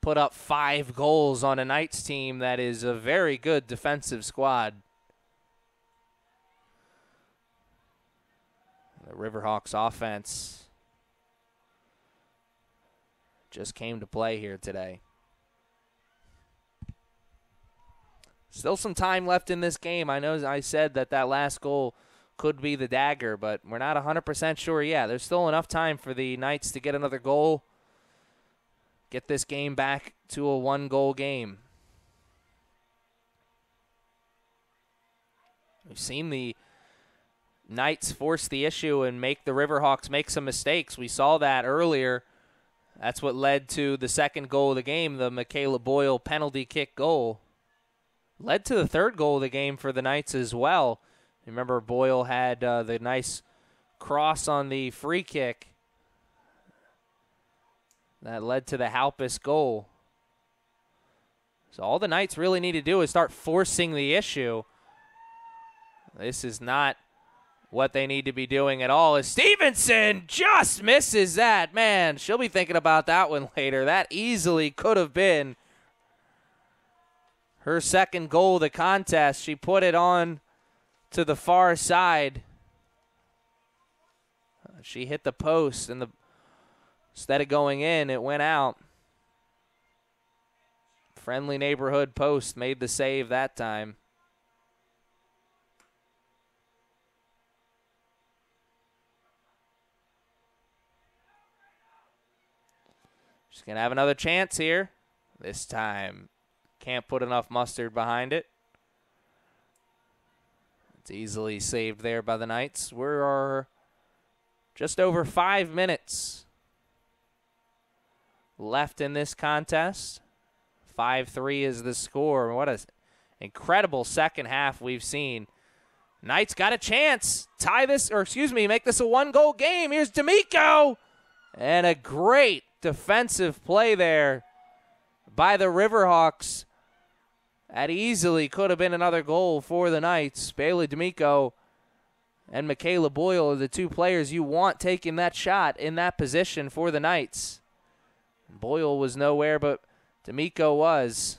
put up 5 goals on a Knights team that is a very good defensive squad. The Riverhawks offense just came to play here today. Still some time left in this game. I know I said that last goal could be the dagger, but we're not 100% sure yet. There's still enough time for the Knights to get another goal, get this game back to a 1-goal game. We've seen the Knights force the issue and make the Riverhawks make some mistakes. We saw that earlier. That's what led to the second goal of the game, the Michaela Boyle penalty kick goal. Led to the third goal of the game for the Knights as well. Remember, Boyle had the nice cross on the free kick that led to the Halpus goal. So all the Knights really need to do is start forcing the issue. This is not what they need to be doing at all. As Stevenson just misses that. Man, she'll be thinking about that one later. That easily could have been her second goal of the contest. She put it on to the far side. She hit the post, and instead of going in, it went out. Friendly neighborhood post made the save that time. She's going to have another chance here. This time, can't put enough mustard behind it. It's easily saved there by the Knights. We're just over 5 minutes left in this contest. 5-3 is the score. What an incredible second half we've seen. Knights got a chance. Tie this, or excuse me, make this a 1-goal game. Here's D'Amico. And a great defensive play there by the Riverhawks. That easily could have been another goal for the Knights. Bailey D'Amico and Michaela Boyle are the two players you want taking that shot in that position for the Knights. Boyle was nowhere, but D'Amico was.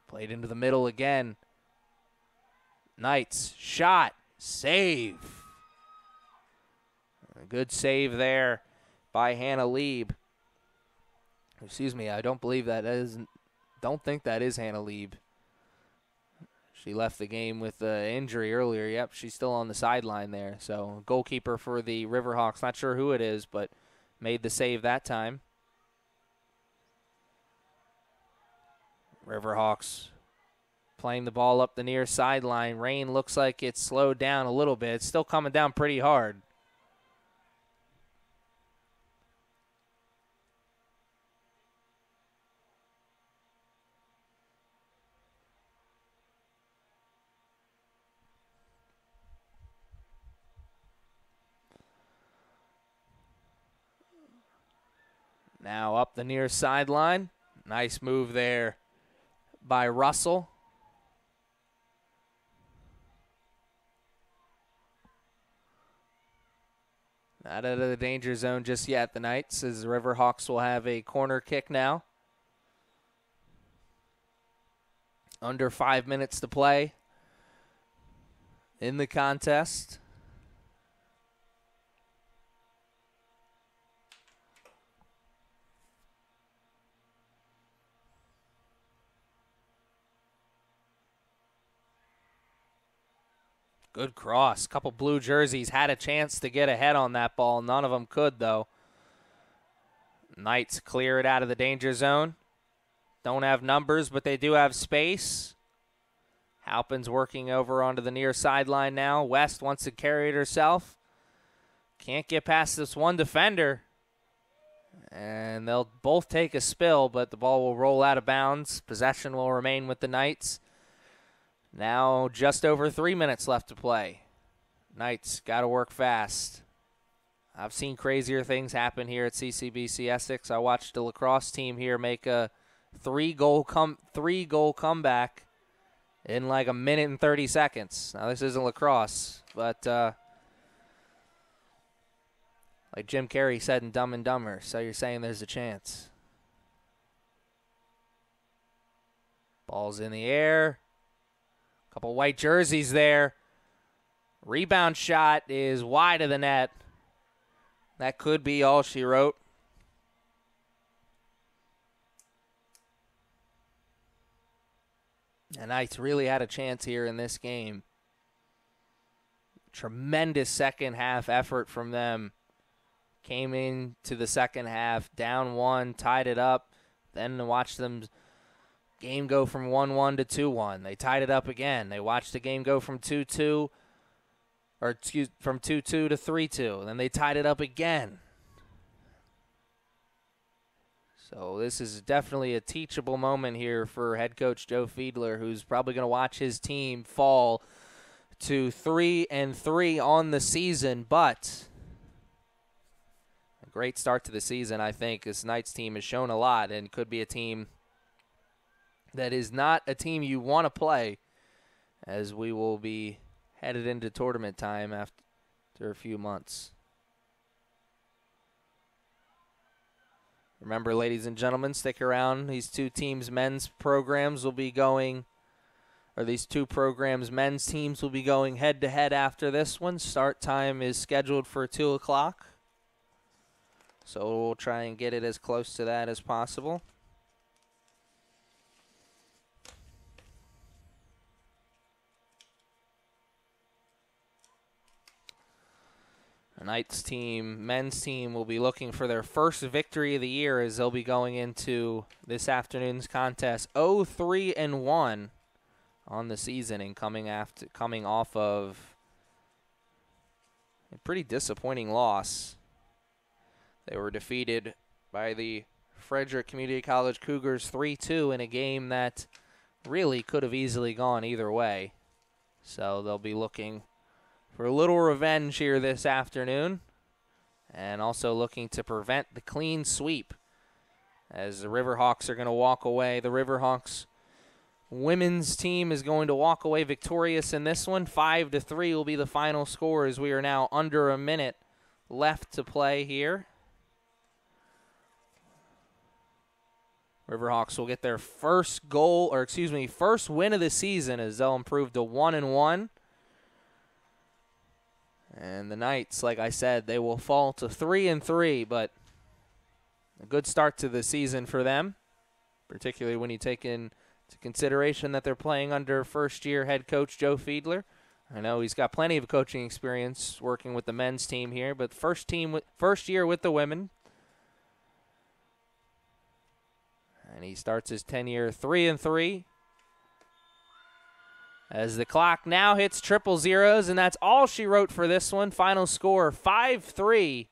Played into the middle again. Knights, shot, save. A good save there by Hannah Lieb. Excuse me, I don't think that is Hannah Lieb. She left the game with an injury earlier. Yep, she's still on the sideline there. So goalkeeper for the Riverhawks, not sure who it is, but made the save that time. Riverhawks playing the ball up the near sideline. Rain looks like it's slowed down a little bit. It's still coming down pretty hard. Now up the near sideline. Nice move there by Russell. Not out of the danger zone just yet, the Knights, as the Riverhawks will have a corner kick now. Under 5 minutes to play in the contest. Good cross. Couple blue jerseys had a chance to get ahead on that ball. None of them could, though. Knights clear it out of the danger zone. Don't have numbers, but they do have space. Halpin's working over onto the near sideline now. West wants to carry it herself. Can't get past this one defender. And they'll both take a spill, but the ball will roll out of bounds. Possession will remain with the Knights. Now just over 3 minutes left to play. Knights got to work fast. I've seen crazier things happen here at CCBC Essex. I watched the lacrosse team here make a three-goal comeback in like a minute and 30 seconds. Now, this isn't lacrosse, but like Jim Carrey said in Dumb and Dumber, so you're saying there's a chance. Ball's in the air. Couple white jerseys there. Rebound shot is wide of the net. That could be all she wrote. The Knights really had a chance here in this game. Tremendous second half effort from them. Came into the second half, down one, tied it up. Then to watch them game go from 1-1 to 2-1. They tied it up again. They watched the game go from 2-2, from 2-2 to 3-2. Then they tied it up again. So this is definitely a teachable moment here for head coach Joe Fiedler, who's probably going to watch his team fall to 3-3 on the season. But a great start to the season, I think. This Knights team has shown a lot and could be a team that is not a team you want to play, as we will be headed into tournament time after a few months. Remember, ladies and gentlemen, stick around. These two teams' men's programs will be going, or these two programs' men's teams will be going head-to-head after this one. Start time is scheduled for 2 o'clock. So we'll try and get it as close to that as possible. The Knights team, men's team, will be looking for their first victory of the year as they'll be going into this afternoon's contest 0-3-1 on the season and coming off of a pretty disappointing loss. They were defeated by the Frederick Community College Cougars 3-2 in a game that really could have easily gone either way. So they'll be looking for a little revenge here this afternoon, and also looking to prevent the clean sweep as the Riverhawks are going to walk away. The Riverhawks women's team is going to walk away victorious in this one. 5-3 will be the final score as we are now under a minute left to play here. Riverhawks will get their first win of the season as they'll improve to 1-1. And the Knights, like I said, they will fall to 3-3, but a good start to the season for them, particularly when you take into consideration that they're playing under first-year head coach Joe Fiedler. I know he's got plenty of coaching experience working with the men's team here, but first year with the women. And he starts his tenure 3-3. As the clock now hits triple zeros, and that's all she wrote for this one. Final score, 5-3.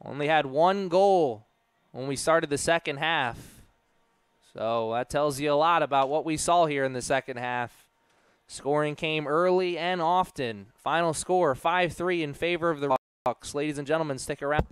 Only had one goal when we started the second half. So that tells you a lot about what we saw here in the second half. Scoring came early and often. Final score, 5-3 in favor of the Riverhawks. Ladies and gentlemen, stick around.